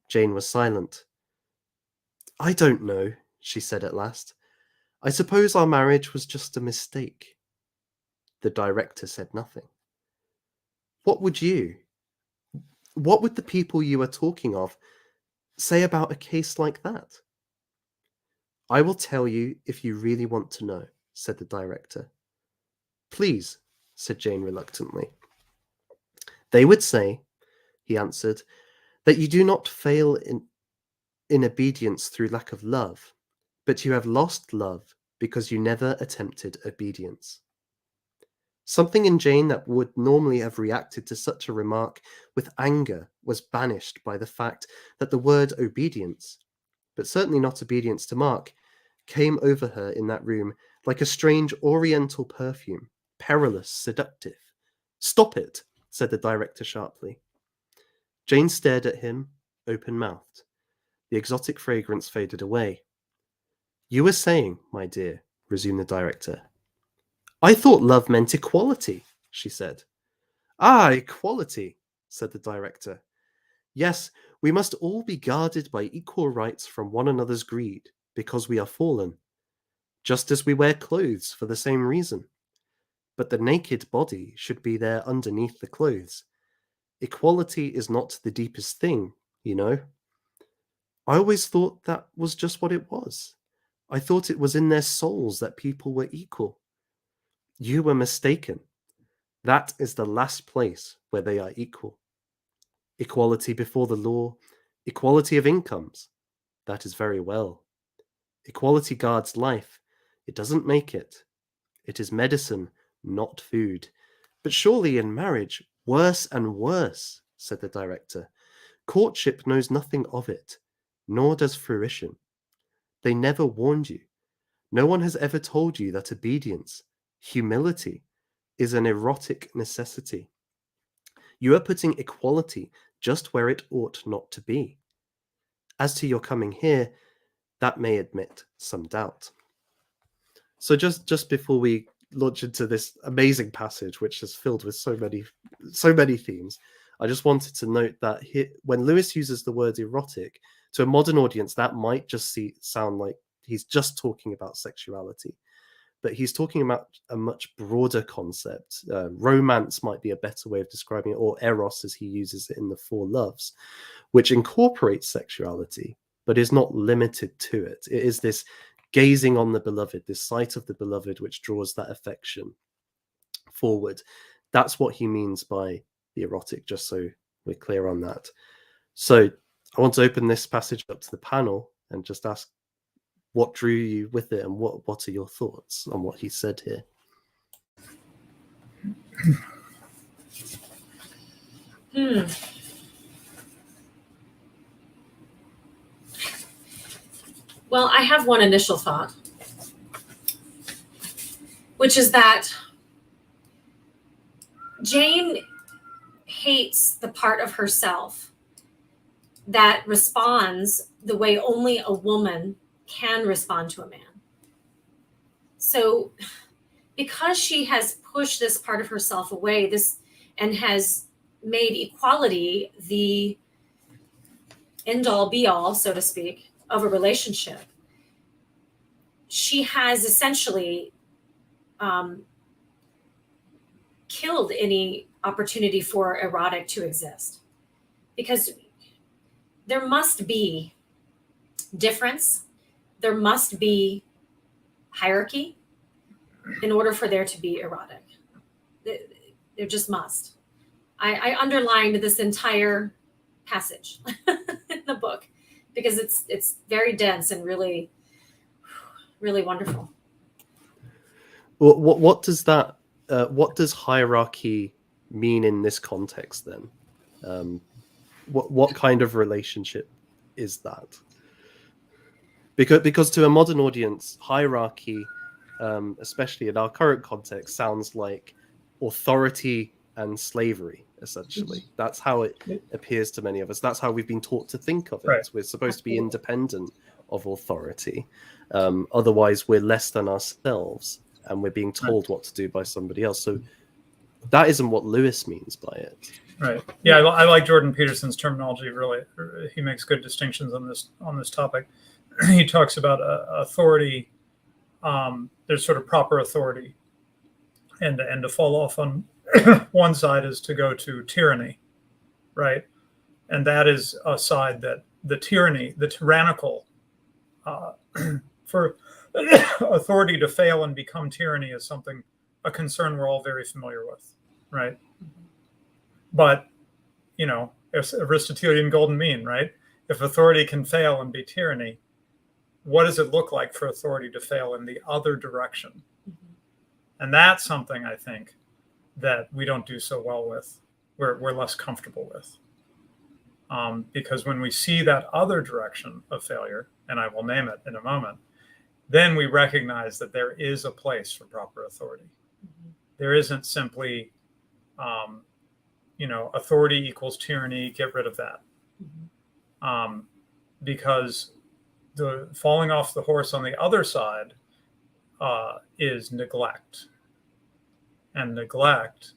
Jane was silent. "I don't know," she said at last. "I suppose our marriage was just a mistake." The director said nothing. What would the people you are talking of say about a case like that?" "I will tell you if you really want to know," said the director. "Please," said Jane reluctantly. "They would say," he answered, "that you do not fail in obedience through lack of love, but you have lost love because you never attempted obedience." Something in Jane that would normally have reacted to such a remark with anger was banished by the fact that the word obedience, but certainly not obedience to Mark, came over her in that room like a strange oriental perfume, perilous, seductive. "Stop it," said the director sharply. Jane stared at him, open-mouthed. The exotic fragrance faded away. "You were saying, my dear," resumed the director. "I thought love meant equality," she said. "Ah, equality," said the director. "Yes, we must all be guarded by equal rights from one another's greed, because we are fallen, just as we wear clothes for the same reason. But the naked body should be there underneath the clothes. Equality is not the deepest thing, you know." "I always thought that was just what it was. I thought it was in their souls that people were equal." "You were mistaken. That is the last place where they are equal. Equality before the law, equality of incomes. That is very well. Equality guards life. It doesn't make it. It is medicine, not food. But surely in marriage, worse and worse," said the director. "Courtship knows nothing of it, nor does fruition. They never warned you. No one has ever told you that obedience, humility, is an erotic necessity. You are putting equality just where it ought not to be. As to your coming here, that may admit some doubt." So just before we launch into this amazing passage, which is filled with so many themes, I just wanted to note that when Lewis uses the word erotic, to a modern audience, that might just sound like he's just talking about sexuality. But he's talking about a much broader concept. Romance might be a better way of describing it, or eros as he uses it in the Four Loves, which incorporates sexuality, but is not limited to it. It is this gazing on the beloved, this sight of the beloved, which draws that affection forward. That's what he means by the erotic, just so we're clear on that. So I want to open this passage up to the panel and just ask, what drew you with it, and what are your thoughts on what he said here? Well, I have one initial thought, which is that Jane hates the part of herself that responds the way only a woman can respond to a man. So because she has pushed this part of herself away, and has made equality the end all be all, so to speak, of a relationship, she has essentially killed any opportunity for erotic to exist, because there must be difference, there must be hierarchy in order for there to be erotic. There just must. I underlined this entire passage in the book because it's very dense and really, really wonderful. Well, what does that? What does hierarchy mean in this context then? What kind of relationship is that? Because to a modern audience, hierarchy, especially in our current context, sounds like authority and slavery, essentially. That's how it appears to many of us. That's how we've been taught to think of it. Right. We're supposed to be independent of authority. Otherwise, we're less than ourselves, and we're being told what to do by somebody else. So that isn't what Lewis means by it. Right. Yeah, I like Jordan Peterson's terminology. Really, he makes good distinctions on this topic. He talks about authority. There's sort of proper authority, and to fall off on one side is to go to tyranny, right? And that is a side that the tyrannical, for authority to fail and become tyranny is a concern we're all very familiar with, right? Mm-hmm. But, it's Aristotelian golden mean, right? If authority can fail and be tyranny, what does it look like for authority to fail in the other direction? Mm-hmm. And that's something I think that we don't do so well with, we're less comfortable with. Because when we see that other direction of failure, and I will name it in a moment, then we recognize that there is a place for proper authority. Mm-hmm. There isn't simply, authority equals tyranny, get rid of that. Mm-hmm. Because the falling off the horse on the other side is neglect. And neglect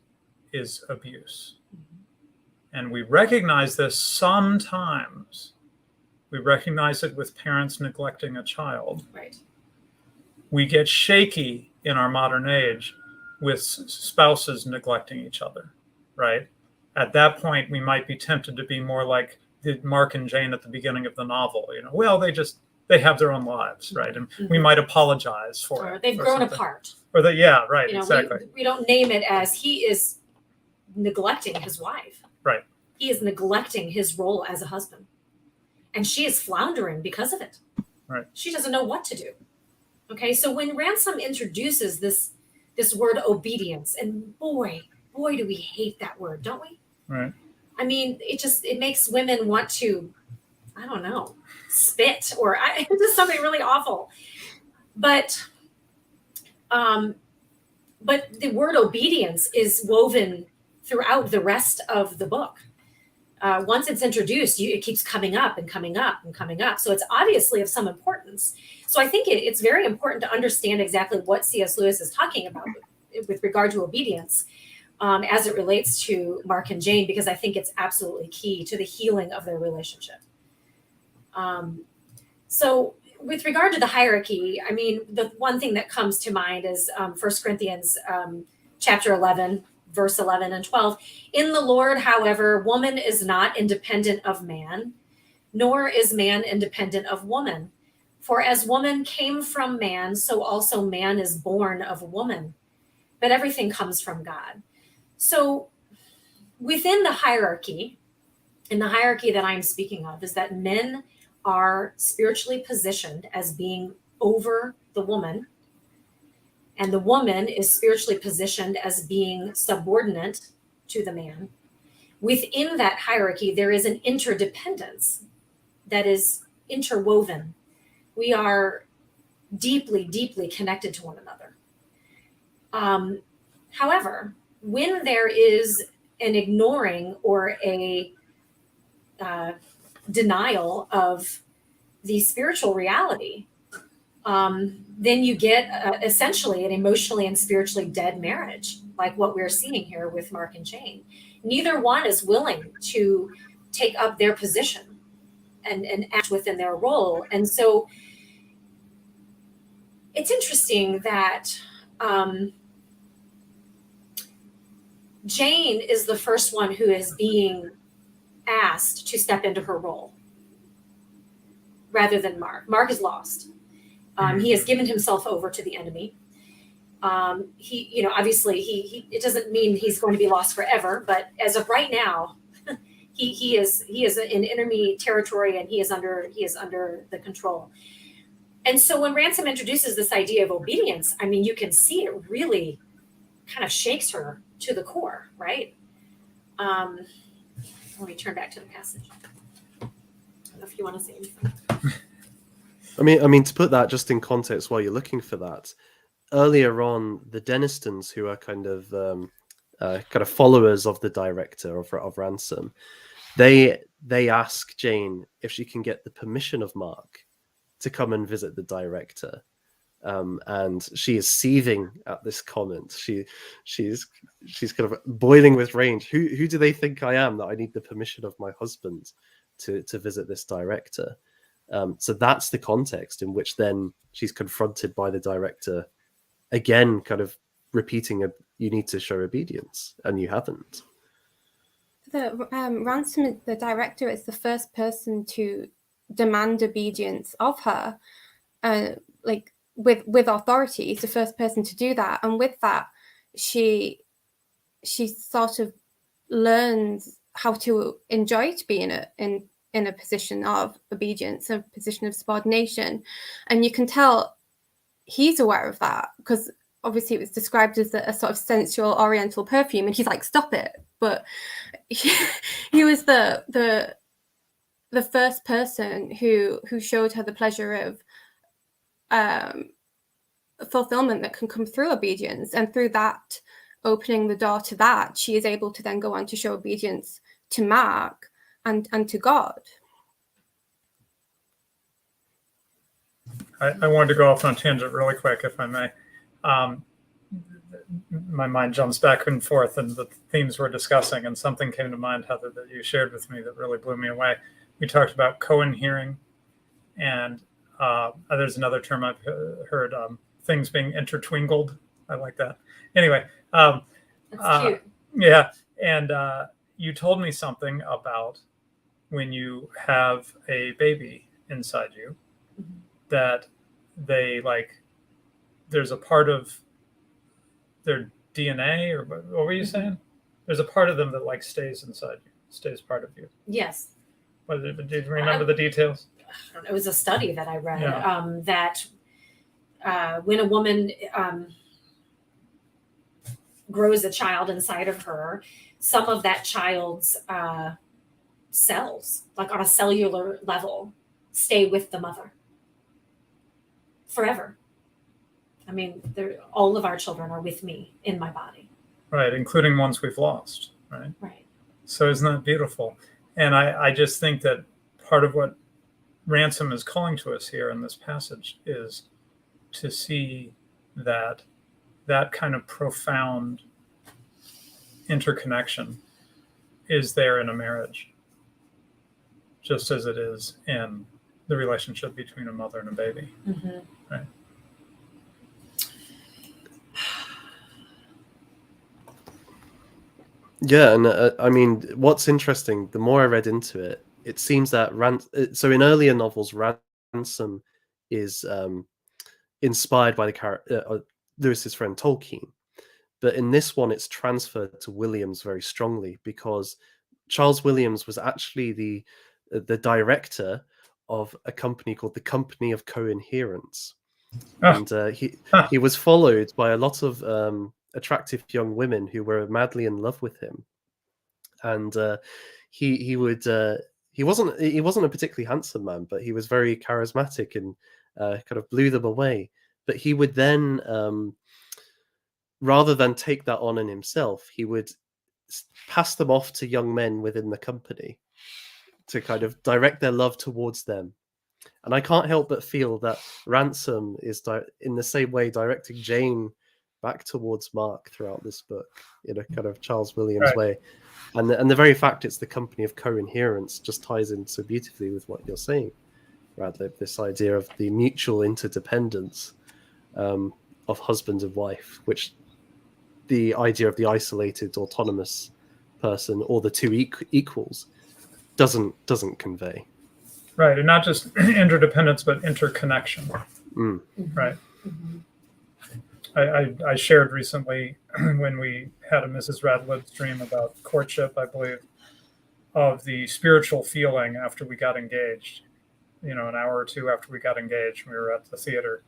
is abuse. Mm-hmm. And we recognize this sometimes. We recognize it with parents neglecting a child. Right. We get shaky in our modern age with spouses neglecting each other, right? At that point, we might be tempted to be more like Mark and Jane at the beginning of the novel. Well, they have their own lives, right? And mm-hmm. we might apologize for it. Or they've grown apart. Or yeah, right, exactly. We don't name it as he is neglecting his wife. Right. He is neglecting his role as a husband. And she is floundering because of it. Right. She doesn't know what to do. Okay, so when Ransom introduces this word obedience, and boy, do we hate that word, don't we? Right. I mean, it makes women want to, I don't know, spit or it's just something really awful. But the word obedience is woven throughout the rest of the book. once it's introduced, it keeps coming up and coming up and coming up. So it's obviously of some importance. So I think it's very important to understand exactly what C.S. Lewis is talking about with regard to obedience as it relates to Mark and Jane, because I think it's absolutely key to the healing of their relationship. So with regard to the hierarchy, I mean, the one thing that comes to mind is 1 Corinthians chapter 11, verse 11 and 12. In the Lord, however, woman is not independent of man, nor is man independent of woman. For as woman came from man, so also man is born of woman. But everything comes from God. So within the hierarchy, and the hierarchy that I'm speaking of is that men are spiritually positioned as being over the woman, and the woman is spiritually positioned as being subordinate to the man. Within that hierarchy, there is an interdependence that is interwoven. We are deeply, deeply connected to one another. However, when there is an ignoring or a denial of the spiritual reality, then you get essentially an emotionally and spiritually dead marriage, like what we're seeing here with Mark and Jane. Neither one is willing to take up their position and act within their role. And so it's interesting that Jane is the first one who is being asked to step into her role rather than Mark. Mark is lost. He has given himself over to the enemy. He, obviously it doesn't mean he's going to be lost forever, but as of right now, he is in enemy territory, and he is under the control. And so when Ransom introduces this idea of obedience, I mean, you can see it really kind of shakes her to the core, right? Let me turn back to the passage. I don't know if you want to say anything. I mean, to put that just in context while you're looking for that, earlier on, the Denistons, who are kind of followers of the director of Ransom, they ask Jane if she can get the permission of Mark to come and visit the director. And she is seething at this comment. She's kind of boiling with rage. Who do they think I am that I need the permission of my husband to visit this director? So that's the context in which then she's confronted by the director again, kind of repeating you need to show obedience, and you haven't. The Ransom, the director, is the first person to demand obedience of her, like with authority. He's the first person to do that, and with that, she sort of learns how to enjoy to be in a position of obedience, a position of subordination, and you can tell he's aware of that, because obviously it was described as a sort of sensual oriental perfume, and he's like, stop it. But he was the first person who showed her the pleasure of fulfillment that can come through obedience, and through that, opening the door to that, she is able to then go on to show obedience to Mark and to God. I wanted to go off on a tangent really quick, if I may. My mind jumps back and forth and the themes we're discussing, and something came to mind, Heather, that you shared with me that really blew me away. We talked about co-inhering, and there's another term I've heard, things being intertwingled. I like that. Anyway. That's cute. Yeah. And you told me something about when you have a baby inside you, mm-hmm. that they there's a part of their DNA, or what were you saying? There's a part of them that stays inside you, stays part of you. Yes. Did you remember the details? It was a study that I read, that when a woman grows a child inside of her, some of that child's cells, like on a cellular level, stay with the mother forever. I mean, all of our children are with me in my body. Right, including ones we've lost, right? Right. So isn't that beautiful? And I just think that part of what Ransom is calling to us here in this passage is to see that kind of profound interconnection is there in a marriage, just as it is in the relationship between a mother and a baby. Mm-hmm. Right. Yeah, and I mean, what's interesting, the more I read into it, it seems that so in earlier novels, Ransom is inspired by the Lewis's friend Tolkien, but in this one, it's transferred to Williams very strongly because Charles Williams was actually the director of a company called the Company of Coherence, and he was followed by a lot of attractive young women who were madly in love with him, and he wasn't a particularly handsome man, but he was very charismatic and kind of blew them away. But he would then, rather than take that on in himself, he would pass them off to young men within the company to kind of direct their love towards them. And I can't help but feel that Ransom is in the same way directing Jane back towards Mark throughout this book in a kind of Charles Williams way. And the very fact it's the Company of Coherence just ties in so beautifully with what you're saying, Radlib, this idea of the mutual interdependence of husband and wife, which the idea of the isolated autonomous person or the two equals doesn't convey. Right, and not just interdependence, but interconnection. Mm. Right. I shared recently when we had a Mrs. Radlib's dream about courtship, I believe, of the spiritual feeling after we got engaged. An hour or two after we got engaged, we were at the theater,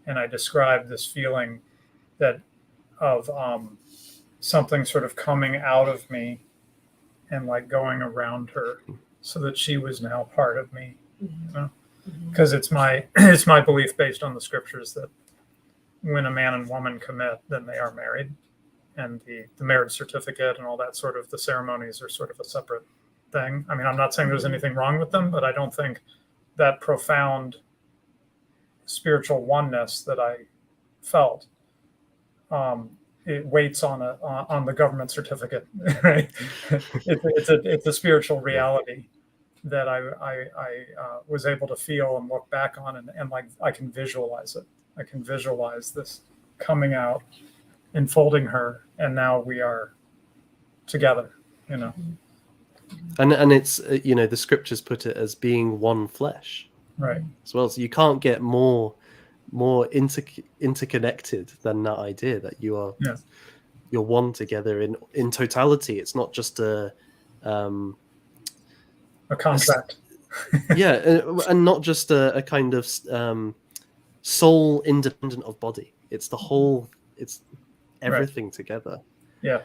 and I described this feeling that of something sort of coming out of me and like going around her, so that she was now part of me. Because it's my belief based on the scriptures that when a man and woman commit, then they are married, and the marriage certificate and all that sort of the ceremonies are sort of a separate thing. I mean, I'm not saying there's anything wrong with them, but I don't think that profound spiritual oneness that I felt it waits on the government certificate. Right? It's a spiritual reality that I was able to feel and look back on, and like I can visualize it. I can visualize this coming out, enfolding her, and now we are together. And it's the scriptures put it as being one flesh, right, as well. So you can't get more interconnected than that idea that you're one together in totality. It's not just a contract. And not just a kind of soul independent of body. It's the whole. It's everything together. Yeah.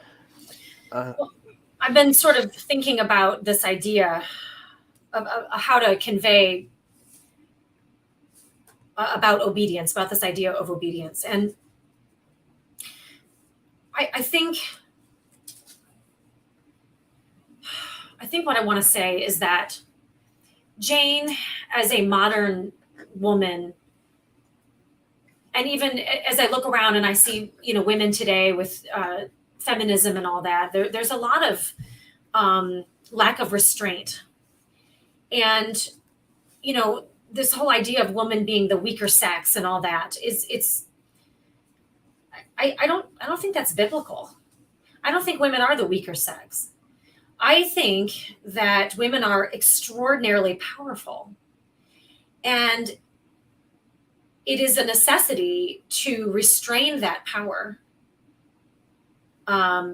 Well, I've been sort of thinking about this idea of how to convey about obedience, about this idea of obedience. And I think what I want to say is that Jane, as a modern woman, and even as I look around and I see, women today with feminism and all that, there's a lot of lack of restraint. And, this whole idea of woman being the weaker sex and all that I don't think that's biblical. I don't think women are the weaker sex. I think that women are extraordinarily powerful. And it is a necessity to restrain that power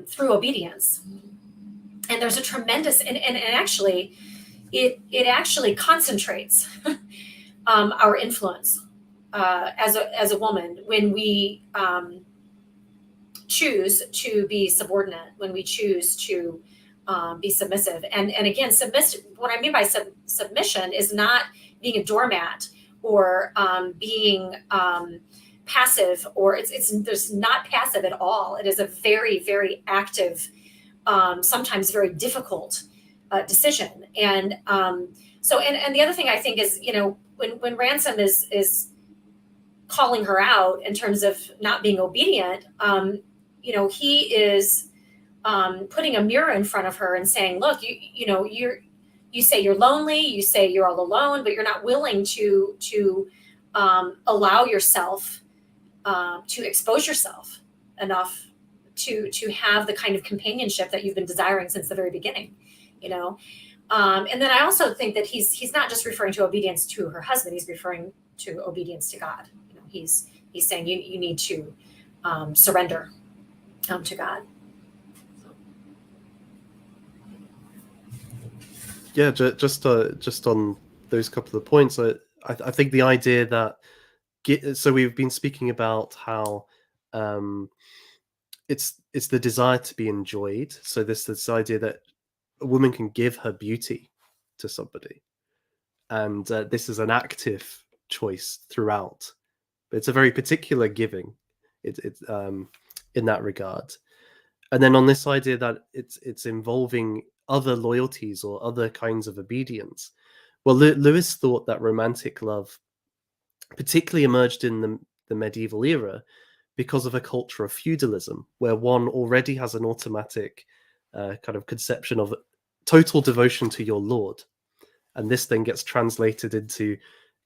through obedience. And there's a tremendous, and actually, it actually concentrates our influence as a woman when we choose to be subordinate, when we choose to be submissive. And again, what I mean by submission is not being a doormat or being passive, or there's not passive at all. It is a very, very active, sometimes very difficult decision. And so, and the other thing I think is, when Ransom is calling her out in terms of not being obedient, he is putting a mirror in front of her and saying, look, you say you're lonely, you say you're all alone, but you're not willing to allow yourself to expose yourself enough to have the kind of companionship that you've been desiring since the very beginning, and then I also think that he's not just referring to obedience to her husband, he's referring to obedience to God. He's saying you need to surrender to God. Yeah, just on those couple of points, I think the idea that so we've been speaking about how it's the desire to be enjoyed. So this idea that a woman can give her beauty to somebody, and this is an active choice throughout, but it's a very particular giving. It's in that regard. And then on this idea that it's involving other loyalties or other kinds of obedience. Well, Lewis thought that romantic love particularly emerged in the medieval era because of a culture of feudalism, where one already has an automatic kind of conception of total devotion to your lord. And this then gets translated into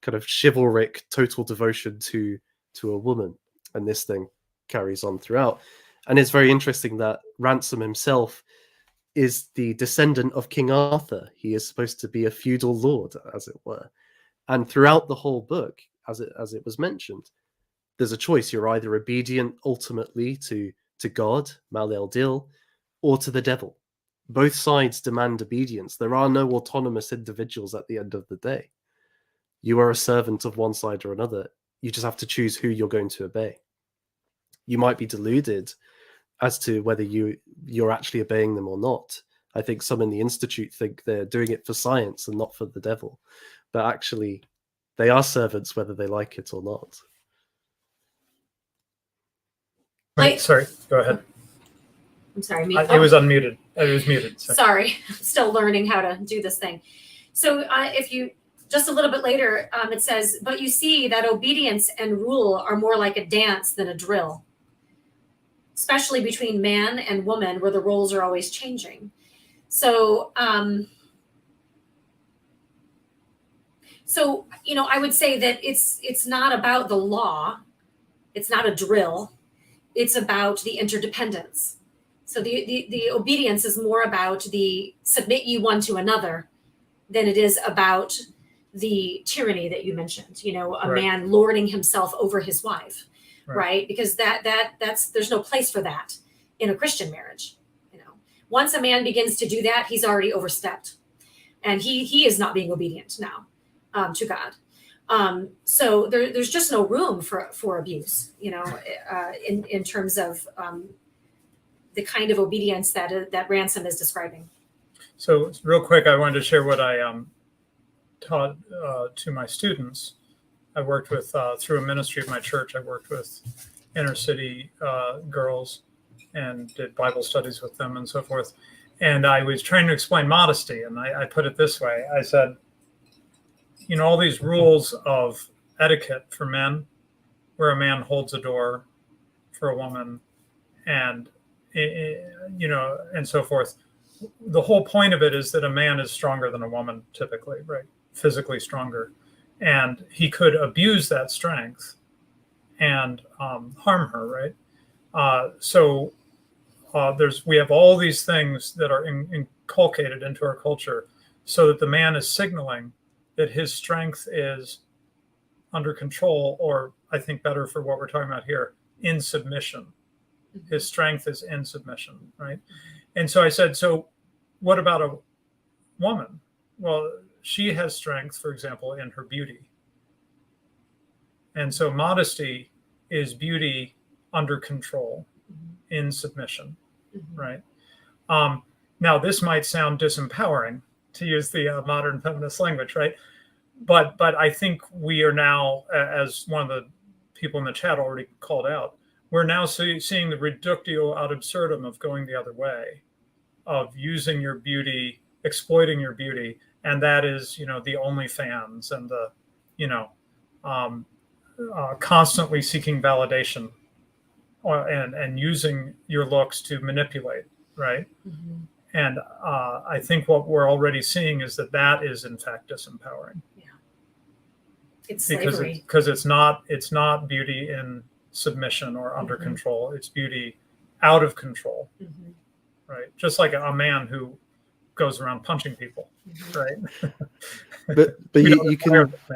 kind of chivalric total devotion to a woman. And this thing carries on throughout. And it's very interesting that Ransom himself is the descendant of King Arthur. He is supposed to be a feudal lord, as it were. And throughout the whole book, as it was mentioned, there's a choice. You're either obedient ultimately to God, Mal el Dil, or to the devil. Both sides demand obedience. There are no autonomous individuals at the end of the day. You are a servant of one side or another. You just have to choose who you're going to obey. You might be deluded as to whether you're actually obeying them or not. I think some in the Institute think they're doing it for science and not for the devil. But actually, they are servants whether they like it or not. Wait, sorry, go ahead. I'm sorry. It was unmuted. It was muted. Sorry, I'm still learning how to do this thing. So if you, just a little bit later, it says, but you see that obedience and rule are more like a dance than a drill, especially between man and woman, where the roles are always changing. So, I would say that it's not about the law. It's not a drill. It's about the interdependence. So the obedience is more about the submit ye one to another than it is about the tyranny that you mentioned, a man lording himself over his wife, right? Because that's there's no place for that in a Christian marriage. Once a man begins to do that, he's already overstepped, and he is not being obedient now to God. So there's just no room for abuse, in terms of the kind of obedience that Ransom is describing. So real quick, I wanted to share what I taught to my students. I worked with, through a ministry of my church, I worked with inner city girls and did Bible studies with them and so forth. And I was trying to explain modesty. And I put it this way. I said, all these rules of etiquette for men, where a man holds a door for a woman and, and so forth. The whole point of it is that a man is stronger than a woman, typically, right? Physically stronger. And he could abuse that strength and harm her, right? We have all these things that are inculcated into our culture so that the man is signaling that his strength is under control, or I think better for what we're talking about here, in submission. His strength is in submission, right? And so I said, so what about a woman? Well, she has strength, for example, in her beauty. And so modesty is beauty under control, in submission, right? Now, this might sound disempowering, to use the modern feminist language, right? But I think we are now, as one of the people in the chat already called out, we're now seeing the reductio ad absurdum of going the other way, of using your beauty exploiting your beauty, and that is, the OnlyFans and the, um, constantly seeking validation, and using your looks to manipulate, right? Mhm. And I think what we're already seeing is that is in fact disempowering. It's because slavery. it's not beauty in submission or under control. It's beauty out of control, right? Just like a man who goes around punching people, right? But We don't you admire can. this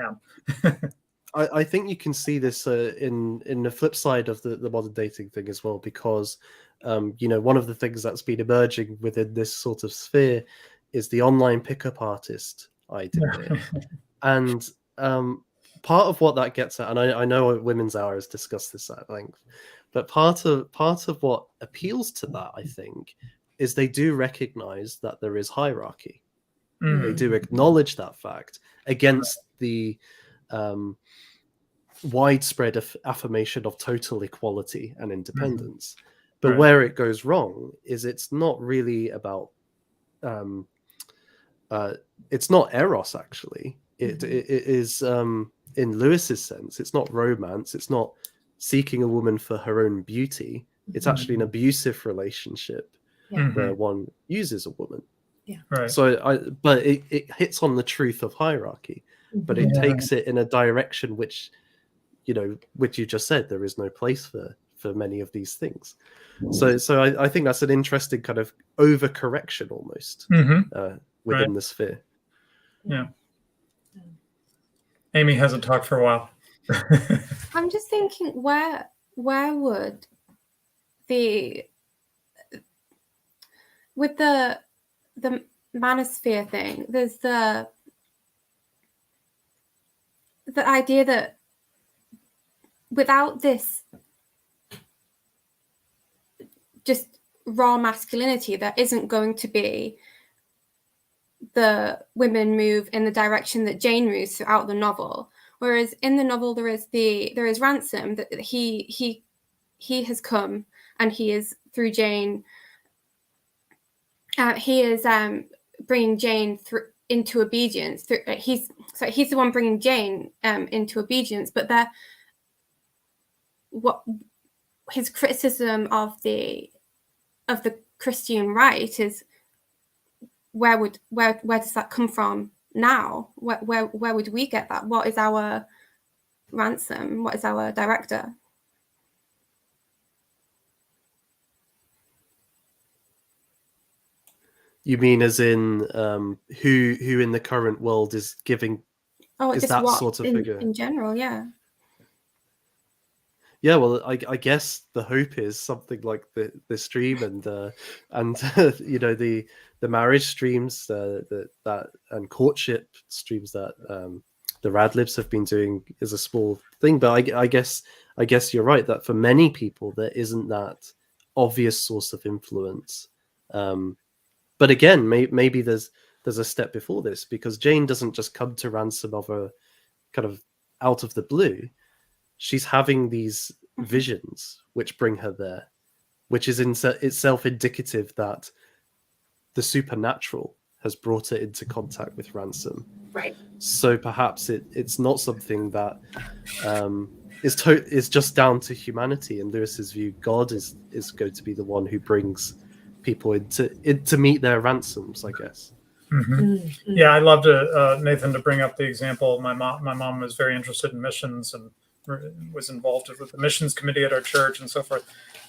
man. I think you can see this in the flip side of the modern dating thing as well, because one of the things that's been emerging within this sort of sphere is the online pickup artist idea. And part of what that gets at, and I know Women's Hour has discussed this at length, but part of what appeals to that, I think, is they do recognize that there is hierarchy. They do acknowledge that fact against the widespread affirmation of total equality and independence. But where it goes wrong is it's not really about it's not Eros, actually. It is in Lewis's sense, it's not romance, it's not seeking a woman for her own beauty. It's actually an abusive relationship where one uses a woman. Yeah. So but it hits on the truth of hierarchy, but it takes it in a direction which you just said, there is no place for many of these things. So I think that's an interesting kind of overcorrection almost within the sphere. Yeah. Amy hasn't talked for a while. I'm just thinking, where would with the manosphere thing, there's the idea that without this just raw masculinity, there isn't going to be the women move in the direction that Jane moves throughout the novel. Whereas in the novel there is Ransom, that he has come, and he is through Jane. He is bringing Jane into obedience. He's the one bringing Jane into obedience. But what his criticism of the Christian right is, where does that come from now? Where would we get that? What is our Ransom? What is our director? You mean as in who in the current world is giving? Oh, is just that what sort of figure in general? Yeah. Yeah, well, I guess the hope is something like the stream and the marriage streams that and courtship streams that the Radlibs have been doing is a small thing. But I guess you're right that for many people there isn't that obvious source of influence. But again, maybe there's a step before this, because Jane doesn't just come to Ransom of a kind of out of the blue. She's having these visions which bring her there, which is in itself indicative that the supernatural has brought her into contact with Ransom. Right. So perhaps it's not something that is just down to humanity. In Lewis's view, God is going to be the one who brings people to meet their ransoms, I guess. Yeah, I love Nathan, to bring up the example. My mom was very interested in missions and was involved with the missions committee at our church and so forth.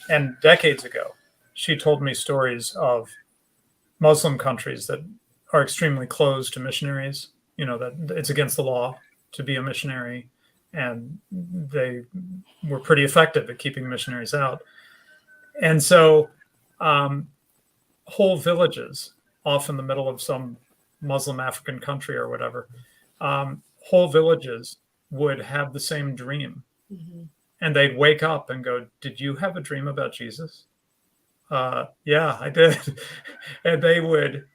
And decades ago, she told me stories of Muslim countries that are extremely closed to missionaries, that it's against the law to be a missionary, and they were pretty effective at keeping missionaries out. And so whole villages off in the middle of some Muslim African country or whatever, whole villages would have the same dream. And they'd wake up and go, "Did you have a dream about Jesus?" Yeah, I did. And they would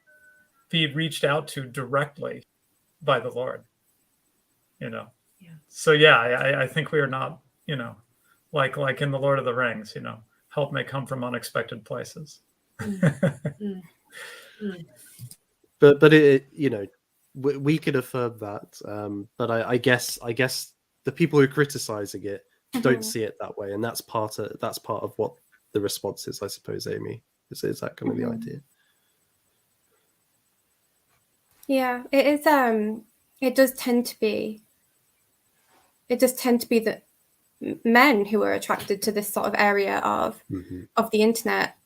be reached out to directly by the Lord, Yeah. So yeah, I think we are not, like in the Lord of the Rings, help may come from unexpected places. but it, you know, we could affirm that. But I guess the people who are criticizing it don't see it that way, and that's part of what the response is, I suppose. Amy, is that kind of the idea? Yeah, it is. It does tend to be the men who are attracted to this sort of area of the internet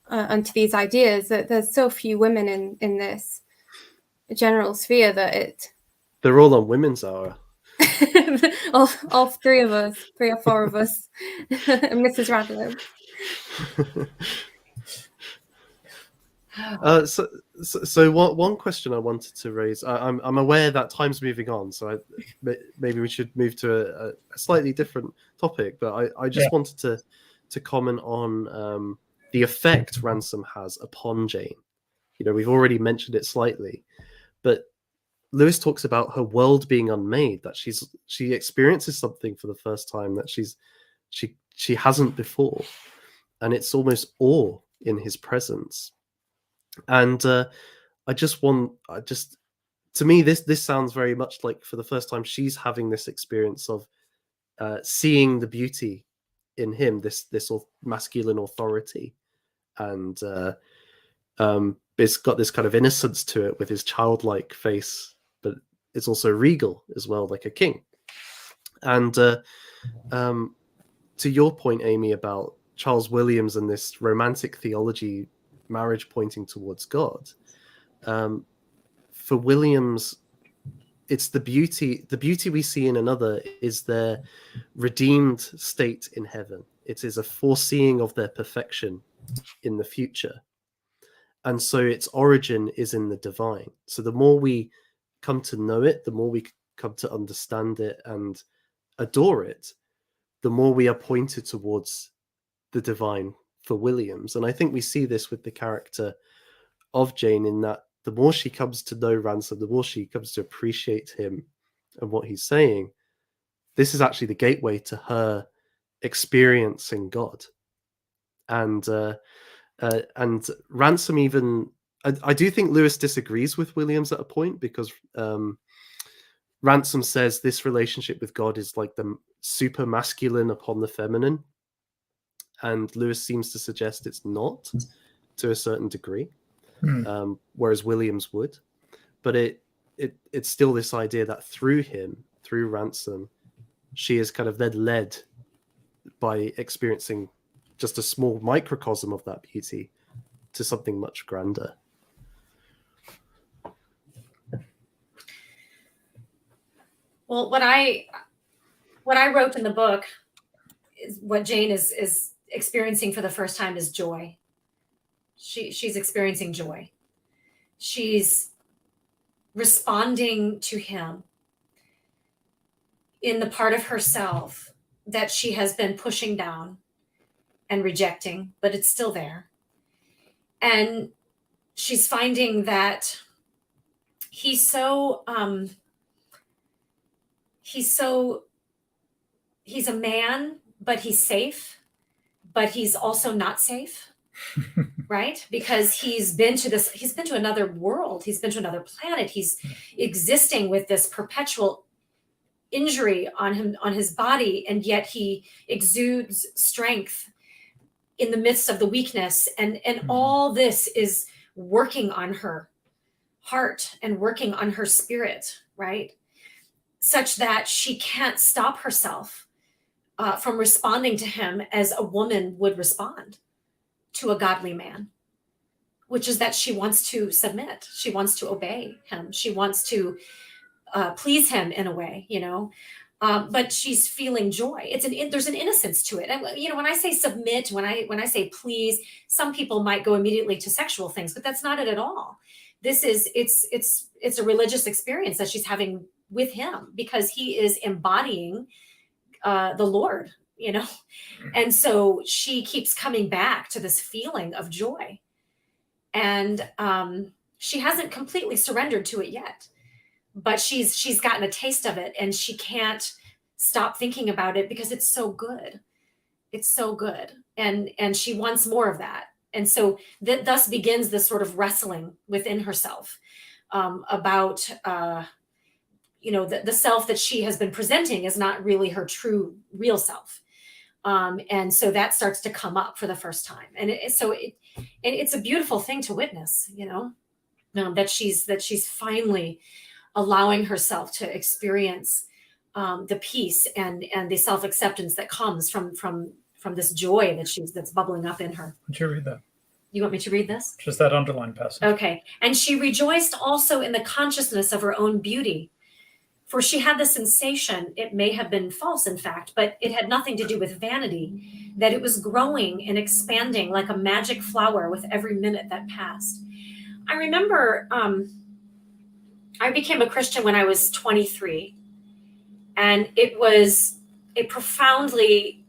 and to these ideas. That there's so few women in this general sphere that they're all on Women's Hour. all three or four of us, and Mrs. Radlow. So one question I wanted to raise. I'm aware that time's moving on, so maybe we should move to a slightly different topic. But I just wanted to comment on the effect Ransom has upon Jane. You know, we've already mentioned it slightly, but Lewis talks about her world being unmade. That she experiences something for the first time that she hasn't before, and it's almost awe in his presence. And to me, this sounds very much like for the first time she's having this experience of seeing the beauty in him, this masculine authority, and it's got this kind of innocence to it with his childlike face, but it's also regal as well, like a king. And to your point, Amy, about Charles Williams and this romantic theology, marriage pointing towards God. For Williams, it's the beauty we see in another is their redeemed state in heaven. It is a foreseeing of their perfection in the future. And so its origin is in the divine. So the more we come to know it, the more we come to understand it and adore it, the more we are pointed towards the divine for Williams. And I think we see this with the character of Jane, in that the more she comes to know Ransom, the more she comes to appreciate him and what he's saying. This is actually the gateway to her experiencing God. And Ransom even, I do think Lewis disagrees with Williams at a point, because Ransom says this relationship with God is like the super masculine upon the feminine. And Lewis seems to suggest it's not, to a certain degree, whereas Williams would. But it's still this idea that through him, through Ransom, she is kind of then led by experiencing just a small microcosm of that beauty to something much grander. Well, what I wrote in the book is what Jane is experiencing for the first time is joy. She's experiencing joy. She's responding to him in the part of herself that she has been pushing down and rejecting, but it's still there. And she's finding that he's a man, but he's safe, but he's also not safe. Right? Because he's been to another world. He's been to another planet. He's existing with this perpetual injury on his body, and yet he exudes strength in the midst of the weakness. And all this is working on her heart and working on her spirit, right? Such that she can't stop herself from responding to him as a woman would respond to a godly man, which is that she wants to submit. She wants to obey him. She wants to please him in a way, but she's feeling joy. There's an innocence to it. And, when I say submit, when I say please, some people might go immediately to sexual things, but that's not it at all. It's a religious experience that she's having with him, because he is embodying the Lord, and so she keeps coming back to this feeling of joy, and she hasn't completely surrendered to it yet, but she's gotten a taste of it, and she can't stop thinking about it because it's so good. It's so good, and she wants more of that. And so thus begins this sort of wrestling within herself about, the self that she has been presenting is not really her true, real self. And so that starts to come up for the first time. And it's a beautiful thing to witness, that she's finally allowing herself to experience the peace and the self-acceptance that comes from this joy that's bubbling up in her. Would you read that? You want me to read this? Just that underlined passage. Okay. And she rejoiced also in the consciousness of her own beauty, for she had the sensation, it may have been false, in fact, but it had nothing to do with vanity, that it was growing and expanding like a magic flower with every minute that passed. I remember I became a Christian when I was 23, and it was a profoundly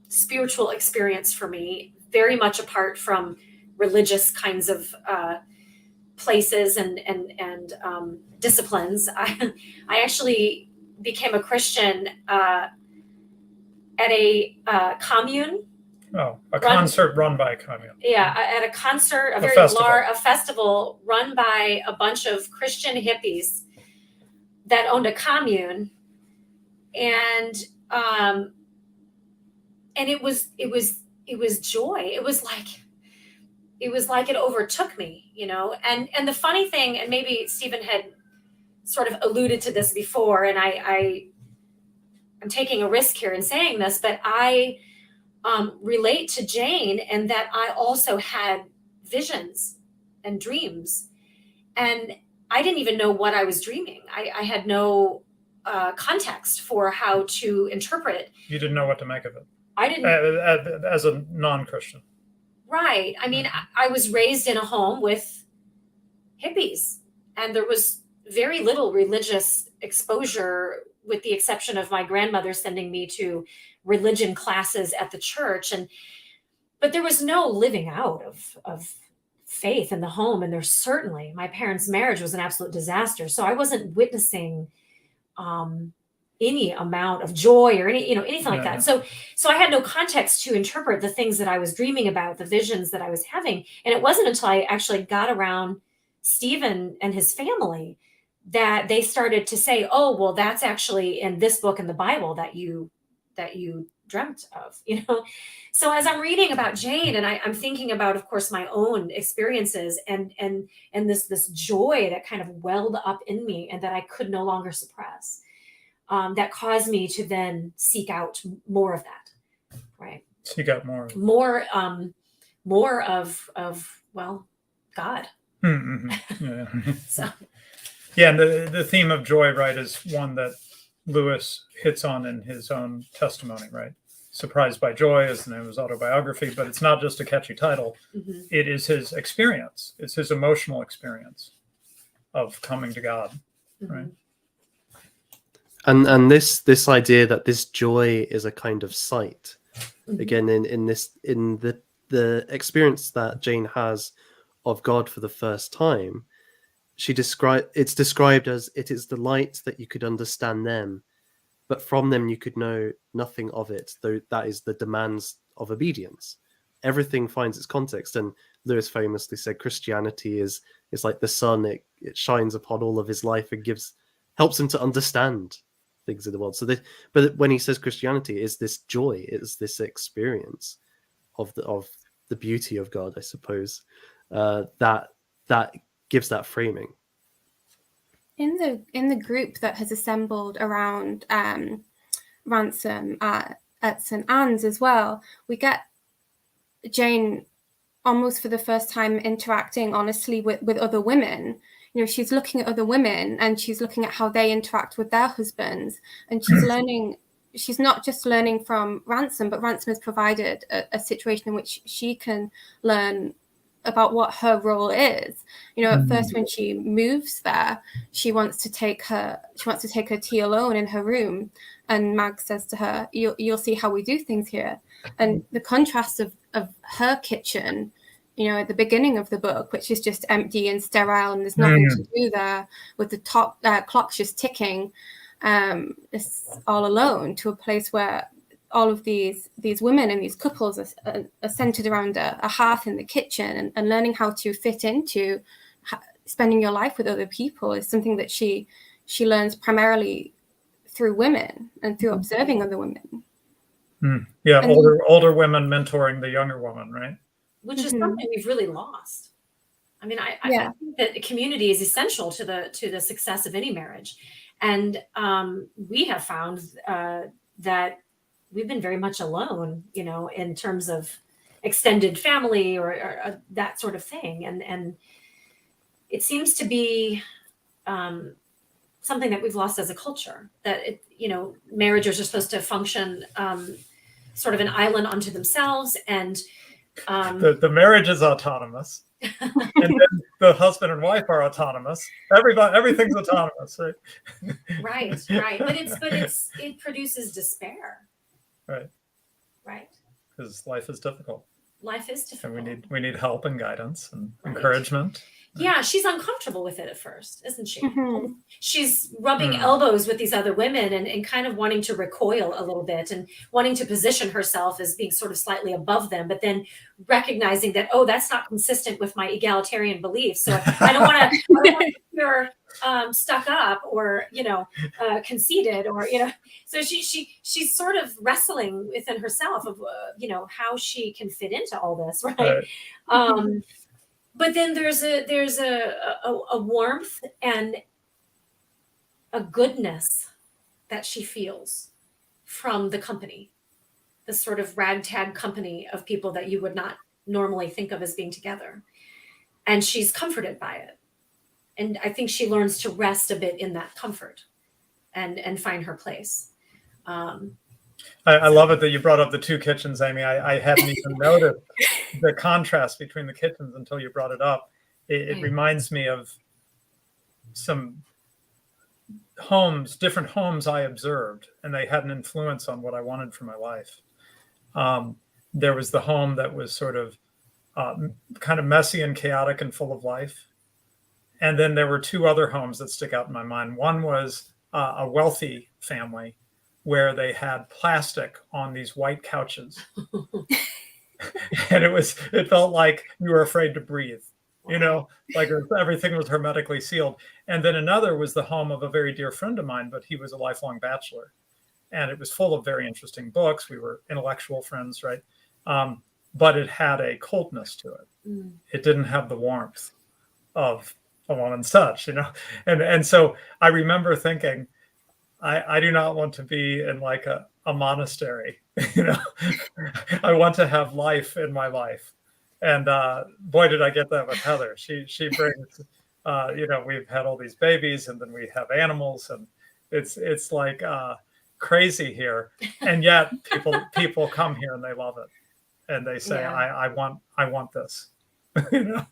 spiritual experience for me, very much apart from religious kinds of places and disciplines. I actually became a Christian at a commune. Oh, concert run by a commune. Yeah, at a concert, a festival run by a bunch of Christian hippies that owned a commune, and it was joy. It was like it overtook me, and the funny thing, and maybe Stephen had sort of alluded to this before, and I'm taking a risk here in saying this, but I relate to Jane in that I also had visions and dreams, and I didn't even know what I was dreaming. I had no context for how to interpret. You didn't know what to make of it. I didn't. As a non-Christian. Right. I mean, I was raised in a home with hippies, and there was very little religious exposure, with the exception of my grandmother sending me to religion classes at the church. But there was no living out of faith in the home. And there's certainly, my parents' marriage was an absolute disaster. So I wasn't witnessing any amount of joy or anything like that. So I had no context to interpret the things that I was dreaming about, the visions that I was having. And it wasn't until I actually got around Stephen and his family that they started to say, oh, well, that's actually in this book in the Bible that you dreamt of, So as I'm reading about Jane, and I'm thinking about, of course, my own experiences and this joy that kind of welled up in me and that I could no longer suppress, that caused me to then seek out more of that, right? Seek out more of God. Mm-hmm. Yeah. So. Yeah, and the theme of joy, right, is one that Lewis hits on in his own testimony, right? Surprised by Joy is the name of his autobiography, but it's not just a catchy title. Mm-hmm. It is his experience. It's his emotional experience of coming to God, mm-hmm. right? And this idea that this joy is a kind of sight, mm-hmm. again in the experience that Jane has of God for the first time, it's described as it is the light that you could understand them, but from them you could know nothing of it, though that is the demands of obedience. Everything finds its context, and Lewis famously said Christianity is like the sun; it shines upon all of his life and helps him to understand things in the world. But when he says Christianity is this joy, it's this experience of the beauty of God, I suppose, that gives that framing. In the group that has assembled around Ransom at St. Anne's as well, we get Jane almost for the first time interacting honestly with other women. She's looking at other women and she's looking at how they interact with their husbands, and she's learning. She's not just learning from Ransom, but Ransom has provided a situation in which she can learn about what her role is. At first when she moves there, she wants to take her tea alone in her room, and Mag says to her, you'll see how we do things here. And the contrast of her kitchen, at the beginning of the book, which is just empty and sterile and there's nothing to do there, with the top clocks just ticking, it's all alone, to a place where all of these women and these couples are centered around a hearth in the kitchen, and learning how to fit into spending your life with other people is something that she learns primarily through women and through observing other women. Yeah, And older women mentoring the younger woman, right? Which is something we've really lost. I mean, I think that community is essential to the success of any marriage, and we have found that we've been very much alone, in terms of extended family or that sort of thing, and it seems to be something that we've lost as a culture. That marriages are supposed to function sort of an island unto themselves, and the marriage is autonomous. And then the husband and wife are autonomous. Everything's autonomous, right? Right. But it produces despair. Right. Because life is difficult. And we need help and guidance and encouragement. Yeah, she's uncomfortable with it at first, isn't she? She's rubbing elbows with these other women and kind of wanting to recoil a little bit and wanting to position herself as being sort of slightly above them, but then recognizing that, that's not consistent with my egalitarian beliefs. So I don't want to appear stuck up or, conceited or, so she's sort of wrestling within herself of, how she can fit into all this, right? But then there's a warmth and a goodness that she feels from the company, the sort of ragtag company of people that you would not normally think of as being together. And she's comforted by it. And I think she learns to rest a bit in that comfort and find her place. I love it that you brought up the two kitchens, Amy. I hadn't even noticed the contrast between the kitchens until you brought it up. It reminds me of some different homes I observed, and they had an influence on what I wanted for my life. There was the home that was sort of kind of messy and chaotic and full of life. And then there were two other homes that stick out in my mind. One was a wealthy family where they had plastic on these white couches. And it felt like you were afraid to breathe, like everything was hermetically sealed. And then another was the home of a very dear friend of mine, but he was a lifelong bachelor. And it was full of very interesting books. We were intellectual friends, right? But it had a coldness to it. It didn't have the warmth of a woman's touch, And so I remember thinking, I do not want to be in like a monastery, I want to have life in my life. And boy, did I get that with Heather. She brings, we've had all these babies, and then we have animals, and it's like crazy here. And yet people come here and they love it, and they say, I want this. Yeah.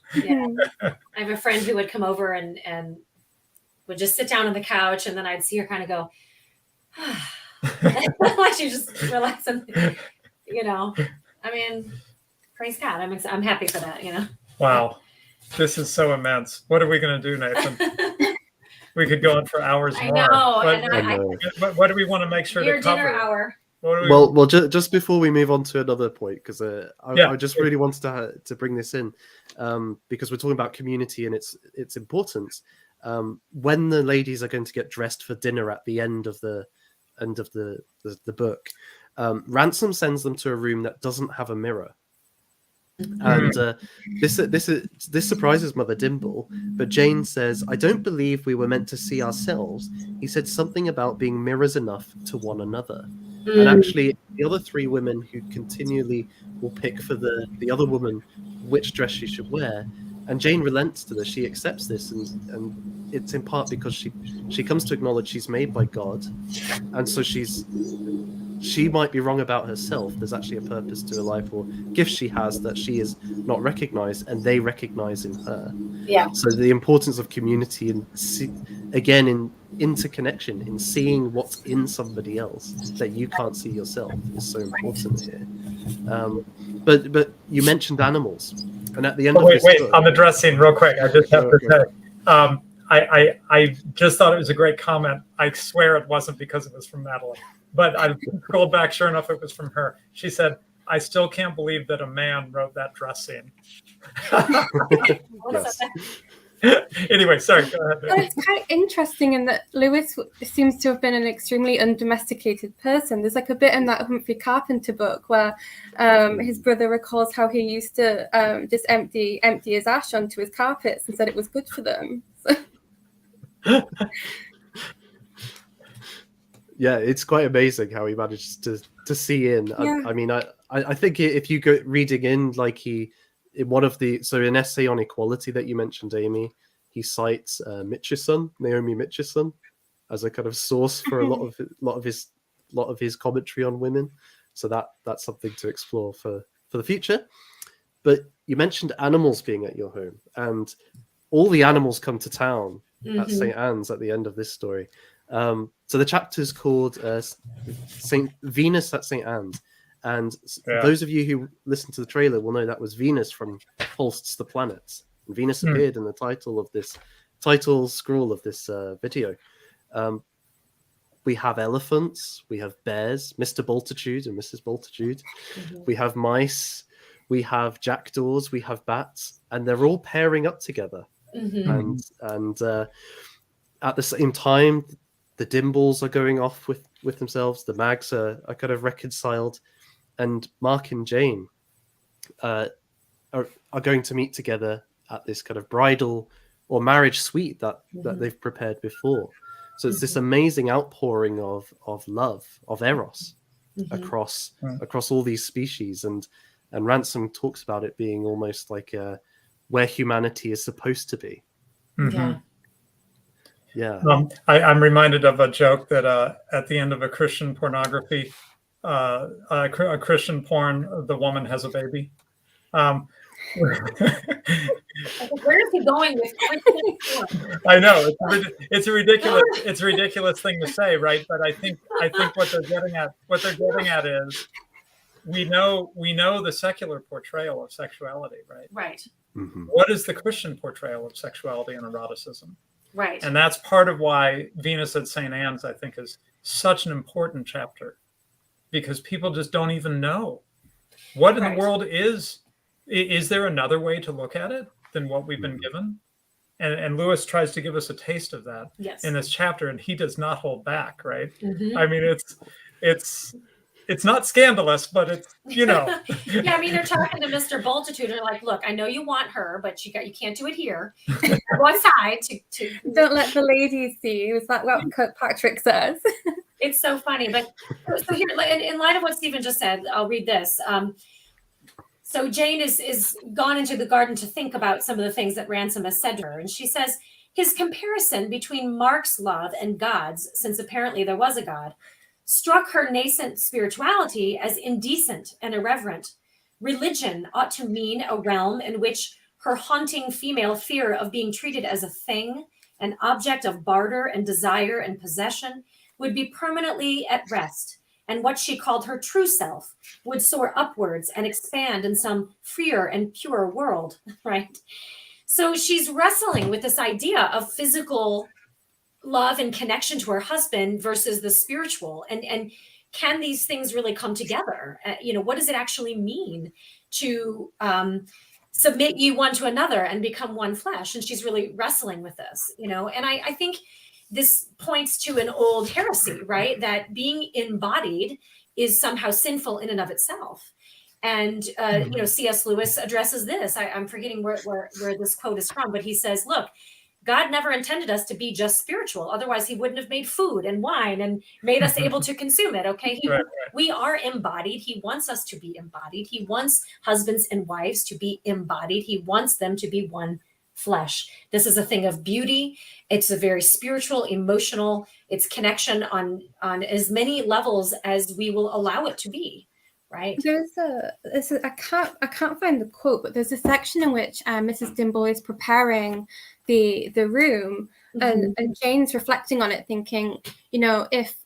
I have a friend who would come over and would just sit down on the couch, and then I'd see her kind of go, like she just relax and, I mean, praise God. I'm happy for that, Wow. This is so immense. What are we going to do, Nathan? We could go on for hours more. I know. But what do we want to make sure to cover? Your dinner hour. Well, just before we move on to another point, because I just really wanted to bring this in, because we're talking about community and its importance. When the ladies are going to get dressed for dinner at the end of the book, Ransom sends them to a room that doesn't have a mirror. And this surprises Mother Dimble, but Jane says, "I don't believe we were meant to see ourselves." He said something about being mirrors enough to one another. And actually, the other three women who continually will pick for the other woman which dress she should wear, and Jane relents to this. She accepts this, and it's in part because she comes to acknowledge she's made by God, and so she might be wrong about herself. There's actually a purpose to her life or gift she has that she is not recognized, and they recognize in her. Yeah. So the importance of community and again in interconnection, in seeing what's in somebody else that you can't see yourself, is so important here. But you mentioned animals, and at the end of this book, on the dress scene, real quick, I just have to say, I just thought it was a great comment. I swear it wasn't because it was from Madeline. But I scrolled back. Sure enough, it was from her. She said, "I still can't believe that a man wrote that dress scene." Yes. Anyway, sorry. Go ahead. Well, it's quite interesting in that Lewis seems to have been an extremely undomesticated person. There's like a bit in that Humphrey Carpenter book where his brother recalls how he used to just empty his ash onto his carpets and said it was good for them. So. Yeah, it's quite amazing how he manages to see in. Yeah. I mean, I think if you go reading in, like in one of the, so an essay on equality that you mentioned, Amy, he cites Naomi Mitchison, as a kind of source for a lot of his commentary on women. So that's something to explore for the future. But you mentioned animals being at your home, and all the animals come to town at St. Anne's at the end of this story. So the chapter is called Saint Venus at St. Anne's, and those of you who listened to the trailer will know that was Venus from Pulsed the Planets. And Venus appeared in the title scroll of this video. We have elephants, we have bears, Mr. Bultitude and Mrs. Bultitude. We have mice, we have jackdaws, we have bats, and they're all pairing up together. And at the same time, the Dimbles are going off with themselves. The Mags are kind of reconciled, and Mark and Jane are going to meet together at this kind of bridal or marriage suite that they've prepared before. So it's this amazing outpouring of love, of Eros, across all these species, and Ransom talks about it being almost like where humanity is supposed to be. Yeah. I'm reminded of a joke that at the end of a Christian pornography, a Christian porn, the woman has a baby. Where is he going with Christian porn? I know it's a ridiculous thing to say, right? But I think what they're getting at is we know the secular portrayal of sexuality, right? Right. What is the Christian portrayal of sexuality and eroticism? Right. And that's part of why Venus at St. Anne's, I think, is such an important chapter, because people just don't even know what in the world is. Is there another way to look at it than what we've been given? And Lewis tries to give us a taste of that in this chapter, and he does not hold back, right? I mean, it's not scandalous, but it's, Yeah, I mean, they're talking to Mr. Bultitude, and they're like, "Look, I know you want her, but you can't do it here. Go outside to Don't let the ladies see you." Is that what Kirkpatrick says? It's so funny. But so here, in light of what Stephen just said, I'll read this. So Jane is gone into the garden to think about some of the things that Ransom has said to her. And she says, his comparison between Mark's love and God's, since apparently there was a God, struck her nascent spirituality as indecent and irreverent. Religion ought to mean a realm in which her haunting female fear of being treated as a thing, an object of barter and desire and possession, would be permanently at rest. And what she called her true self would soar upwards and expand in some freer and purer world, right? So she's wrestling with this idea of physical love and connection to her husband versus the spiritual. And can these things really come together? What does it actually mean to submit you one to another and become one flesh? And she's really wrestling with this, and I think this points to an old heresy, right? That being embodied is somehow sinful in and of itself. And, C.S. Lewis addresses this. I'm forgetting where this quote is from, but he says, look, God never intended us to be just spiritual. Otherwise, he wouldn't have made food and wine and made us able to consume it. Okay. We are embodied. He wants us to be embodied. He wants husbands and wives to be embodied. He wants them to be one flesh. This is a thing of beauty. It's a very spiritual, emotional, it's connection on as many levels as we will allow it to be. Right. I can't find the quote, but there's a section in which Mrs. Dimble is preparing the room, and Jane's reflecting on it, thinking, if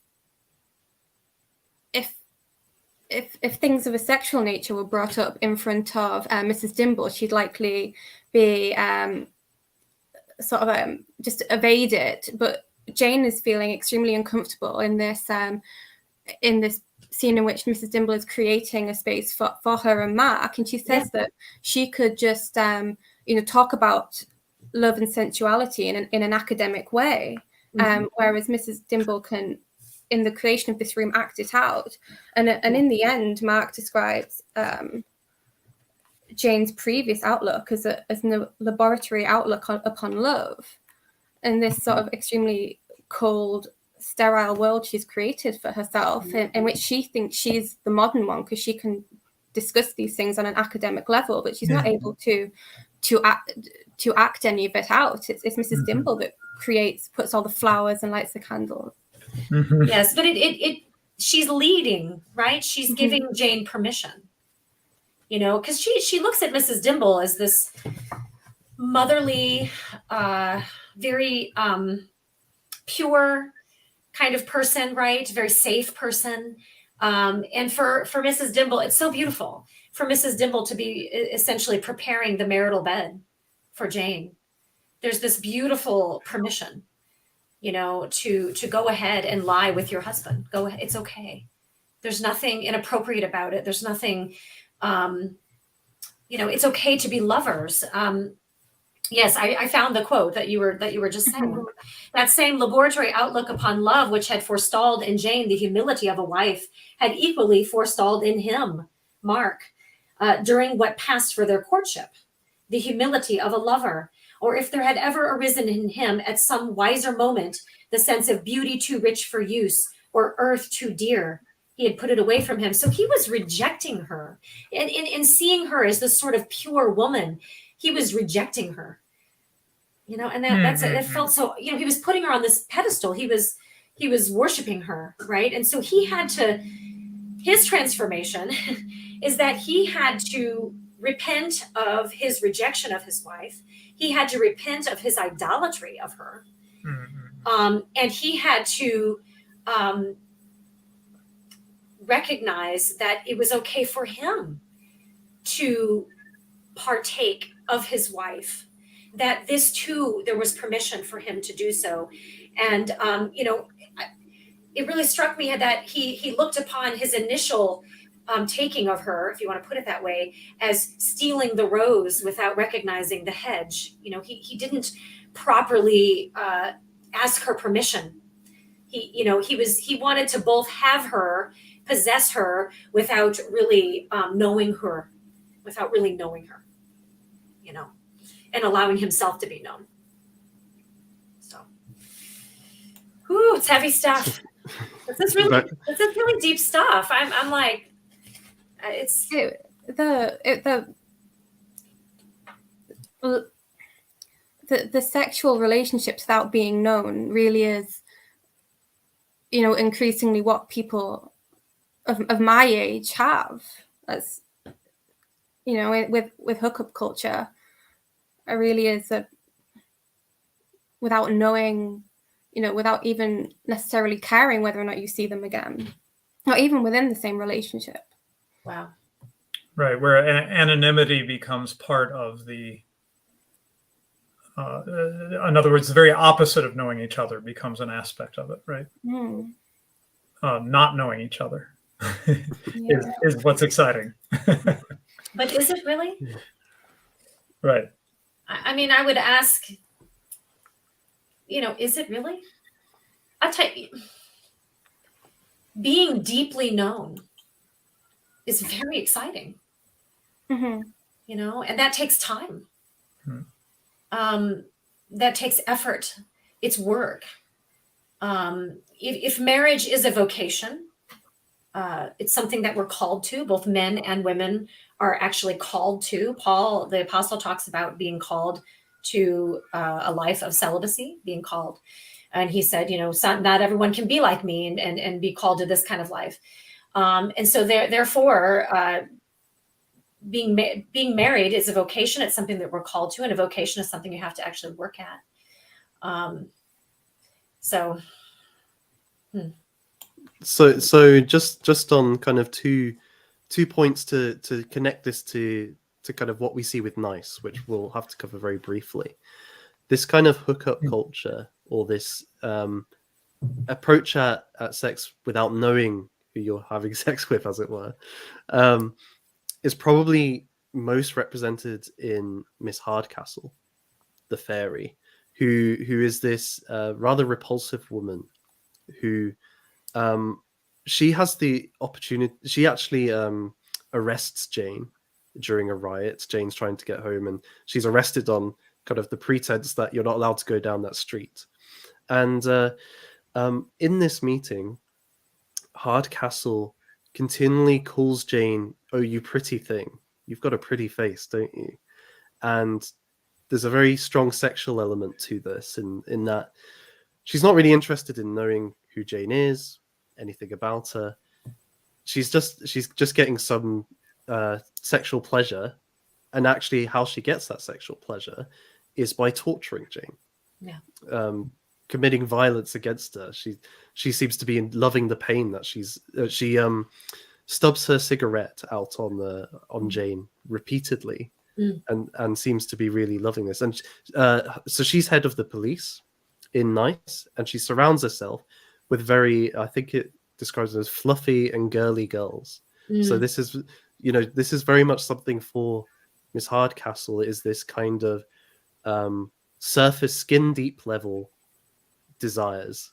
things of a sexual nature were brought up in front of Mrs. Dimble, she'd likely be just evade it. But Jane is feeling extremely uncomfortable in this in this scene in which Mrs. Dimble is creating a space for her and Mark, and she says that she could just talk about love and sensuality in an academic way, whereas Mrs. Dimble can, in the creation of this room, act it out. And in the end, Mark describes Jane's previous outlook as a laboratory outlook upon love, and this sort of extremely cold, sterile world she's created for herself, in which she thinks she's the modern one because she can discuss these things on an academic level, but she's not able to act any of it out. It's Mrs. Dimble that puts all the flowers and lights the candles. Yes, but she's leading, right? She's giving Jane permission, because she looks at Mrs. Dimble as this motherly, very pure kind of person, right? Very safe person. And for Mrs. Dimble, it's so beautiful for Mrs. Dimble to be essentially preparing the marital bed for Jane. There's this beautiful permission, to go ahead and lie with your husband. Go ahead. It's okay. There's nothing inappropriate about it. There's nothing, it's okay to be lovers. Yes, I found the quote that you were just saying. That same laboratory outlook upon love, which had forestalled in Jane the humility of a wife, had equally forestalled in him, Mark, during what passed for their courtship, the humility of a lover, or if there had ever arisen in him at some wiser moment the sense of beauty too rich for use or earth too dear, he had put it away from him. So he was rejecting her. In seeing her as this sort of pure woman, he was rejecting her, and it felt so, he was putting her on this pedestal. He was worshiping her, right? And so his transformation is that he had to repent of his rejection of his wife. He had to repent of his idolatry of her. And he had to recognize that it was okay for him to partake of his wife, that this too, there was permission for him to do so. And, it really struck me that he looked upon his initial taking of her, if you want to put it that way, as stealing the rose without recognizing the hedge. He didn't properly ask her permission. He wanted to both have her, possess her, without really knowing her, and allowing himself to be known. So, it's heavy stuff. This is really deep stuff. I'm like, it's the sexual relationships without being known really is, increasingly what people of my age have, as with hookup culture. It really is without knowing, without even necessarily caring whether or not you see them again, or even within the same relationship. Wow. Right, where anonymity becomes part of the, in other words, the very opposite of knowing each other becomes an aspect of it, right? Not knowing each other is what's exciting. But is it really? Right. I mean, I would ask, is it really? I'll tell you, being deeply known is very exciting. And that takes time. That takes effort. It's work. If marriage is a vocation, it's something that we're called to. Both men and women are actually called to. Paul, the apostle, talks about being called to a life of celibacy, being called. And he said, not everyone can be like me and be called to this kind of life. And so therefore, being married is a vocation. It's something that we're called to, and a vocation is something you have to actually work at. So just on kind of two points to connect this to kind of what we see with Nice, which we'll have to cover very briefly. This kind of hookup culture, or this approach at sex without knowing who you're having sex with, as it were, is probably most represented in Miss Hardcastle, the fairy, who is this rather repulsive woman who she has the opportunity. She actually arrests Jane during a riot. Jane's trying to get home, and she's arrested on kind of the pretense that you're not allowed to go down that street. And in this meeting, Hardcastle continually calls Jane, "Oh, you pretty thing. You've got a pretty face, don't you?" And there's a very strong sexual element to this, in that she's not really interested in knowing who Jane is, anything about her. She's just getting some sexual pleasure, and actually, how she gets that sexual pleasure is by torturing Jane. Yeah. Committing violence against her. She seems to be loving the pain that she stubs her cigarette out on Jane repeatedly, and seems to be really loving this. And so she's head of the police in Nice, and she surrounds herself with very, I think it describes them as fluffy and girly girls. So this is very much something for Miss Hardcastle. Is this kind of surface, skin deep level desires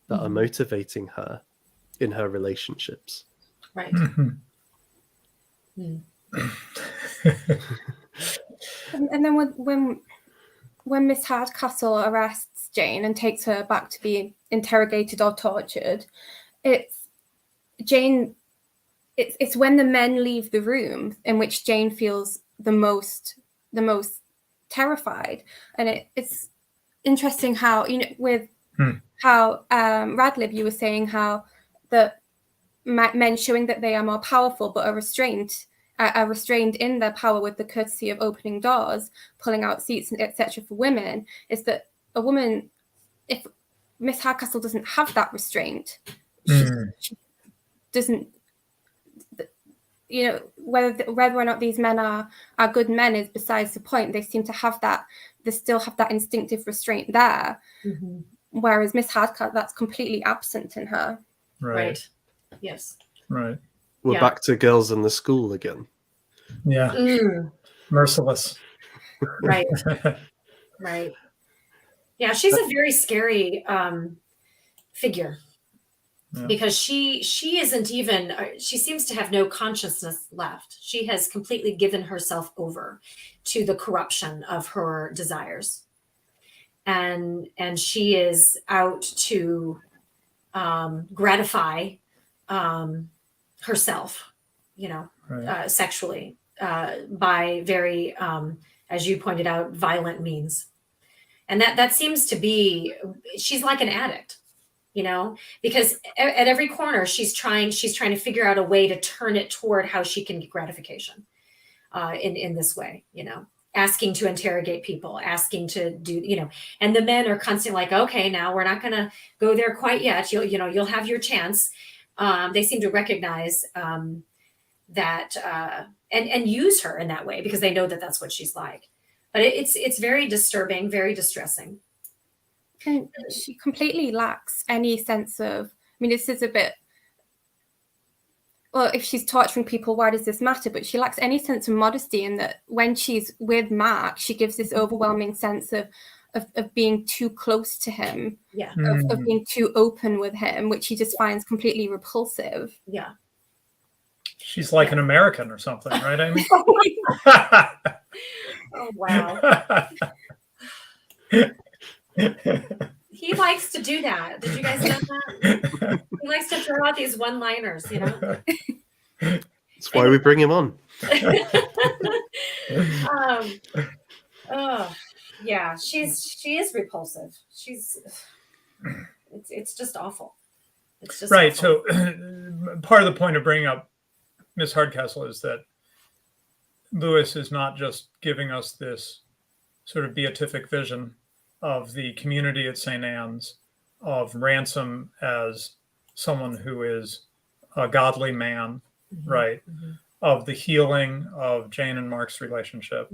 that are motivating her in her relationships. Right. And then when Miss Hardcastle arrests Jane and takes her back to be interrogated or tortured, it's when the men leave the room in which Jane feels the most terrified. And it's interesting how, with how Radlib, you were saying how the men showing that they are more powerful but are restrained in their power with the courtesy of opening doors, pulling out seats, etc. for women, is that a woman, if Miss Hardcastle doesn't have that restraint, she doesn't, whether or not these men are good men is besides the point. They seem to have that, they still have that instinctive restraint there. Whereas Miss Hardcastle, that's completely absent in her. Right. Yes. Right. We're back to girls in the school again. Yeah. Merciless. Right. Right. Yeah, she's a very scary figure, because she isn't even, she seems to have no consciousness left. She has completely given herself over to the corruption of her desires. And she is out to gratify herself, sexually, by very, as you pointed out, violent means. And that seems to be, she's like an addict, because at every corner she's trying to figure out a way to turn it toward how she can get gratification in this way, asking to interrogate people, asking to do, and the men are constantly like, okay, now we're not going to go there quite yet. You'll have your chance. They seem to recognize that and use her in that way, because they know that that's what she's like. But it's very disturbing, very distressing. And she completely lacks any sense of, this is a bit, well, if she's torturing people, why does this matter? But she lacks any sense of modesty, in that when she's with Mark, she gives this overwhelming sense of being too close to him, of being too open with him, which he just finds completely repulsive. Yeah. She's like an American or something, right, Amy? Oh, wow. He likes to do that. Did you guys know that? He likes to throw out these one-liners, That's why we bring him on. Yeah, she is repulsive. It's just awful. It's just right. awful. So part of the point of bringing up Miss Hardcastle is that Lewis is not just giving us this sort of beatific vision of the community at St. Anne's, of Ransom as someone who is a godly man, right? Of the healing of Jane and Mark's relationship.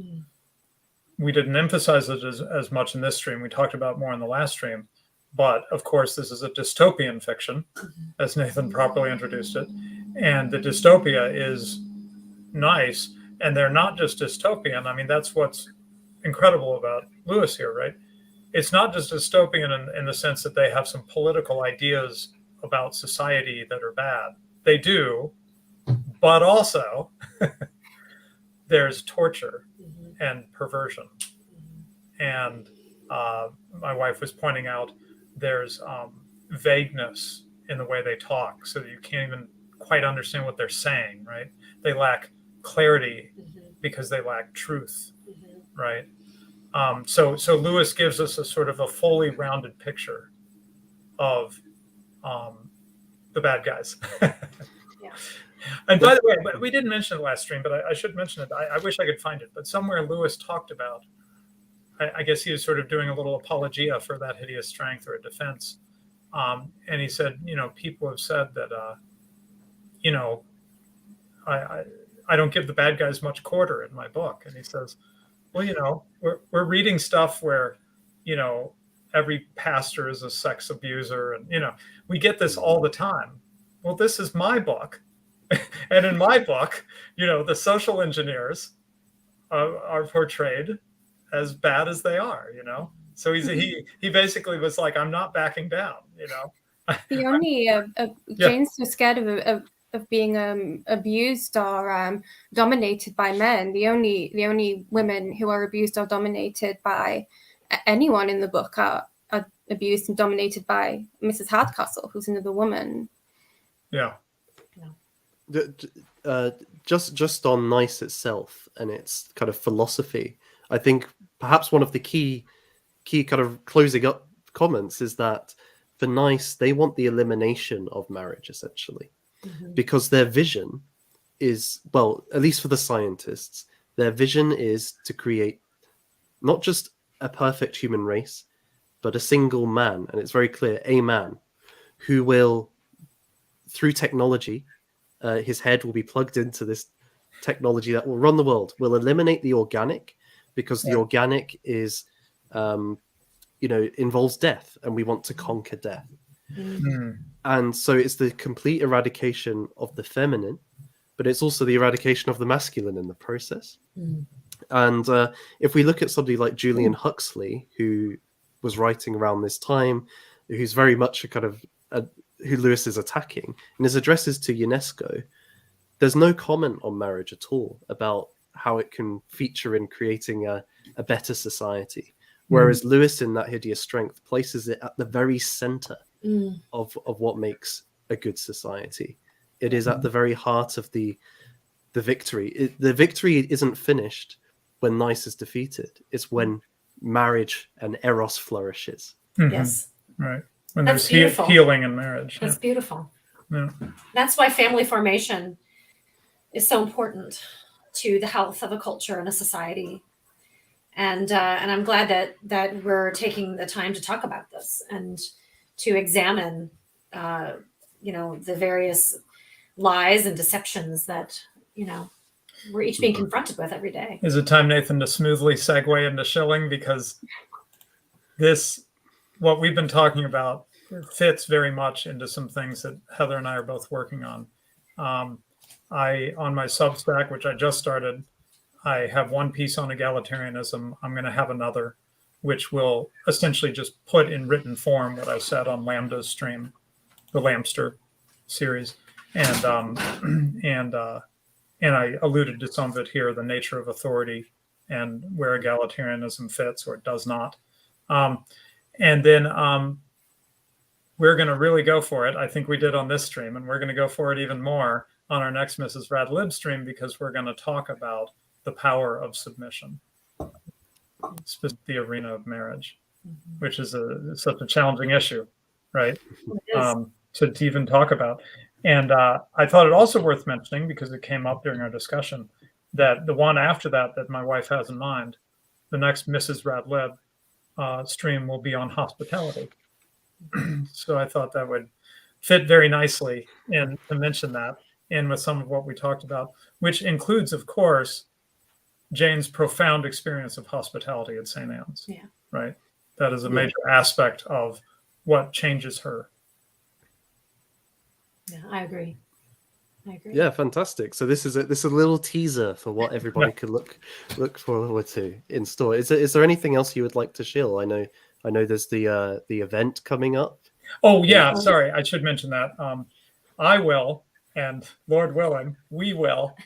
We didn't emphasize it as much in this stream. We talked about more in the last stream, But of course, this is a dystopian fiction, as Nathan properly introduced it. And the dystopia is nice. And they're not just dystopian. I mean, that's what's incredible about Lewis here, right? It's not just dystopian in the sense that they have some political ideas about society that are bad. They do, but also there's torture and perversion. And my wife was pointing out there's vagueness in the way they talk, so that you can't even quite understand what they're saying, right? They lack clarity because they lack truth, right? So Lewis gives us a sort of a fully rounded picture of the bad guys. Yeah. And by the way, but we didn't mention it last stream, but I should mention it. I wish I could find it, but somewhere Lewis talked about, I guess he was sort of doing a little apologia for that hideous strength or a defense. And he said, people have said that, I don't give the bad guys much quarter in my book. And he says, well, we're reading stuff where, every pastor is a sex abuser. And, we get this all the time. Well, this is my book. And in my book, the social engineers are portrayed as bad as they are, So he basically was like, I'm not backing down, The only Jane's so scared of being abused or dominated by men. The only women who are abused or dominated by anyone in the book are abused and dominated by Mrs. Hardcastle, who's another woman. Yeah. Just on Nice itself and its kind of philosophy, I think perhaps one of the key kind of closing up comments is that for Nice, they want the elimination of marriage, essentially, because their vision is, well, at least for the scientists, their vision is to create not just a perfect human race, but a single man, and it's very clear, a man who will, through technology, his head will be plugged into this technology that will run the world, will eliminate the organic, because the organic is, involves death, and we want to conquer death. And so it's the complete eradication of the feminine, but it's also the eradication of the masculine in the process. And if we look at somebody like Julian Huxley, who was writing around this time, who's very much a kind of who Lewis is attacking, in his addresses to UNESCO, there's no comment on marriage at all about how it can feature in creating a better society. Whereas Lewis, in that Hideous Strength, places it at the very center of what makes a good society. It is at the very heart of the victory. The victory isn't finished when Nice is defeated. It's when marriage and Eros flourishes. Yes. Right. When That's there's beautiful. healing in marriage. That's beautiful. Yeah. That's why family formation is so important to the health of a culture and a society. And I'm glad that we're taking the time to talk about this and to examine, the various lies and deceptions that, we're each being confronted with every day. Is it time, Nathan, to smoothly segue into Schilling? Because what we've been talking about fits very much into some things that Heather and I are both working on. On my Substack, which I just started, I have one piece on egalitarianism. I'm going to have another, which will essentially just put in written form what I said on Lambda's stream, the Lambster series, and I alluded to some of it here: the nature of authority and where egalitarianism fits or does not. And then we're going to really go for it. I think we did on this stream, and we're going to go for it even more on our next Mrs. Radlib stream, because we're going to talk about the power of submission, the arena of marriage, which is such a challenging issue, right? To even talk about. And I thought it also worth mentioning, because it came up during our discussion, that the one after that my wife has in mind, the next Mrs. Radlib stream, will be on hospitality. So I thought that would fit very nicely to mention that in with some of what we talked about, which includes, of course, Jane's profound experience of hospitality at St. Anne's. Yeah. Right. That is a major aspect of what changes her. Yeah, I agree. Yeah, fantastic. So this is a little teaser for what everybody could look forward to in store. Is there anything else you would like to shill? I know there's the event coming up. Oh yeah, sorry, I should mention that. I will, and Lord willing, we will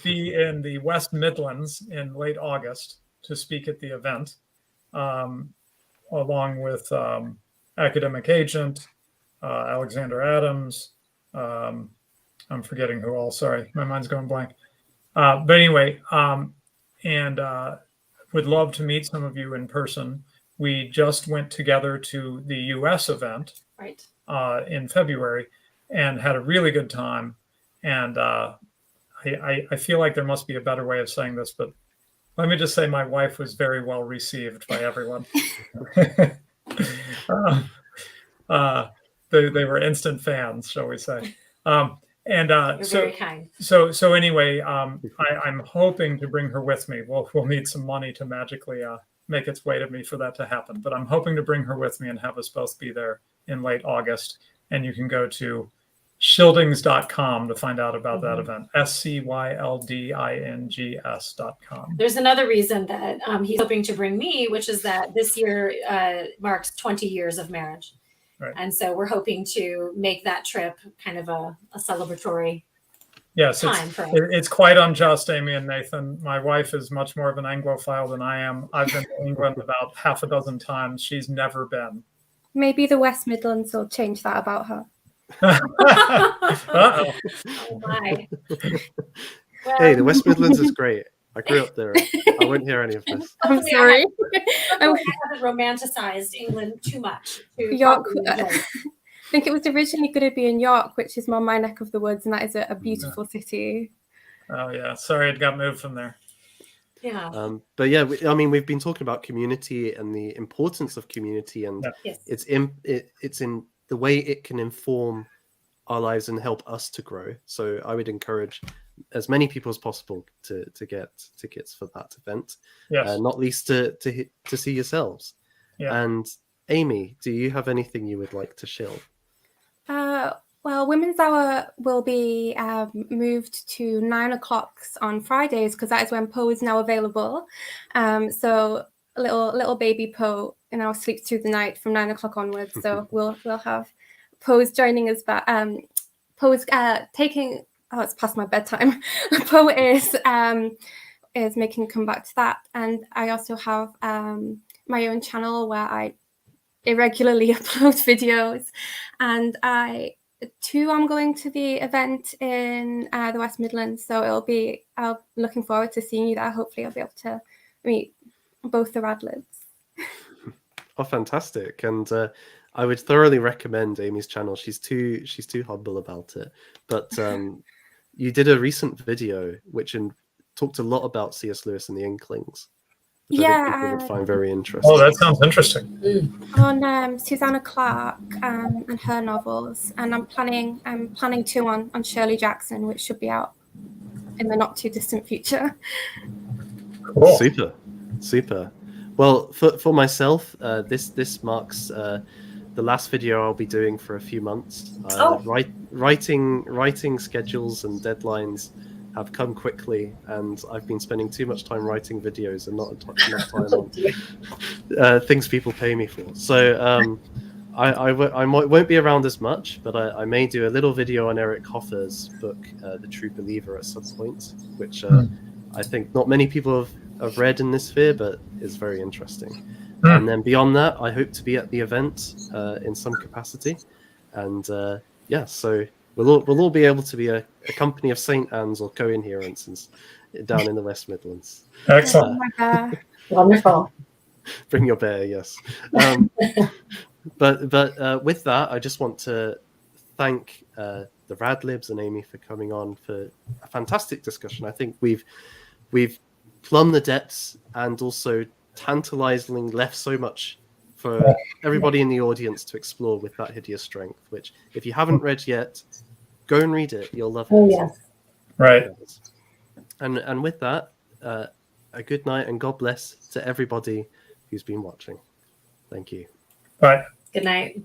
be in the West Midlands in late August to speak at the event, along with academic agent Alexander Adams. I'm forgetting who all. Sorry, my mind's going blank. But anyway, and would love to meet some of you in person. We just went together to the U.S. event Right. In February and had a really good time. And I feel like there must be a better way of saying this, but let me just say my wife was very well received by everyone. They were instant fans, shall we say. You're very kind. So anyway, I'm hoping to bring her with me. We'll need some money to magically make its way to me for that to happen. But I'm hoping to bring her with me and have us both be there in late August. And you can go to Shieldings.com to find out about that event. SCYLDINGS.com. There's another reason that he's hoping to bring me, which is that this year marks 20 years of marriage. Right. And so we're hoping to make that trip kind of a celebratory time for us. It's quite unjust, Amy and Nathan. My wife is much more of an Anglophile than I am. I've been to England about half a dozen times. She's never been. Maybe the West Midlands will change that about her. Uh-oh. Oh my. Well, Hey, the West Midlands is great. I grew up there. I wouldn't hear any of this. I'm sorry. I haven't romanticized England too much. York. I think it was originally going to be in York, which is more my neck of the woods, and that is a beautiful city. Oh yeah, sorry it got moved from there. Yeah. But yeah, we've been talking about community and the importance of community, and Yes. it's in the way it can inform our lives and help us to grow. So I would encourage as many people as possible to get tickets for that event. Yes. Not least to see yourselves. Yeah. And Amy, do you have anything you would like to shill? Well, Women's Hour will be moved to 9 o'clock on Fridays because that is when Poe is now available. So little baby Poe now sleeps through the night from 9 o'clock onwards. So we'll have Poe's joining us back. Poe's taking. Oh, it's past my bedtime. Poe is making a comeback to that, and I also have my own channel where I irregularly upload videos, and I'm going to the event in the West Midlands, so I'm looking forward to seeing you there. Hopefully I'll be able to meet both the Radlibs. Oh, fantastic. And I would thoroughly recommend Amy's channel. She's too humble about it, but you did a recent video which talked a lot about C.S. Lewis and the Inklings, which I think people would find very interesting. Oh, that sounds interesting. On Susanna Clarke and her novels, and I'm planning two on Shirley Jackson, which should be out in the not too distant future. Cool. Super. Well, for myself, this marks the last video I'll be doing for a few months. Writing schedules and deadlines have come quickly, and I've been spending too much time writing videos and not enough time on things people pay me for. So I won't be around as much, but I may do a little video on Eric Hoffer's book, The True Believer, at some point, which I think not many people have read in this sphere, but is very interesting. And then beyond that, I hope to be at the event in some capacity, and so we'll all be able to be a company of St. Anne's or co-inherents down in the West Midlands. Excellent. Wonderful. Bring your bear, yes. But with that, I just want to thank the Radlibs and Amy for coming on for a fantastic discussion. I think we've plumbed the depths and also tantalizingly left so much for everybody in the audience to explore with that Hideous Strength, which if you haven't read yet, go and read it. You'll love it. Oh, yes. Right. And with that, a good night and God bless to everybody who's been watching. Thank you. Bye. Good night.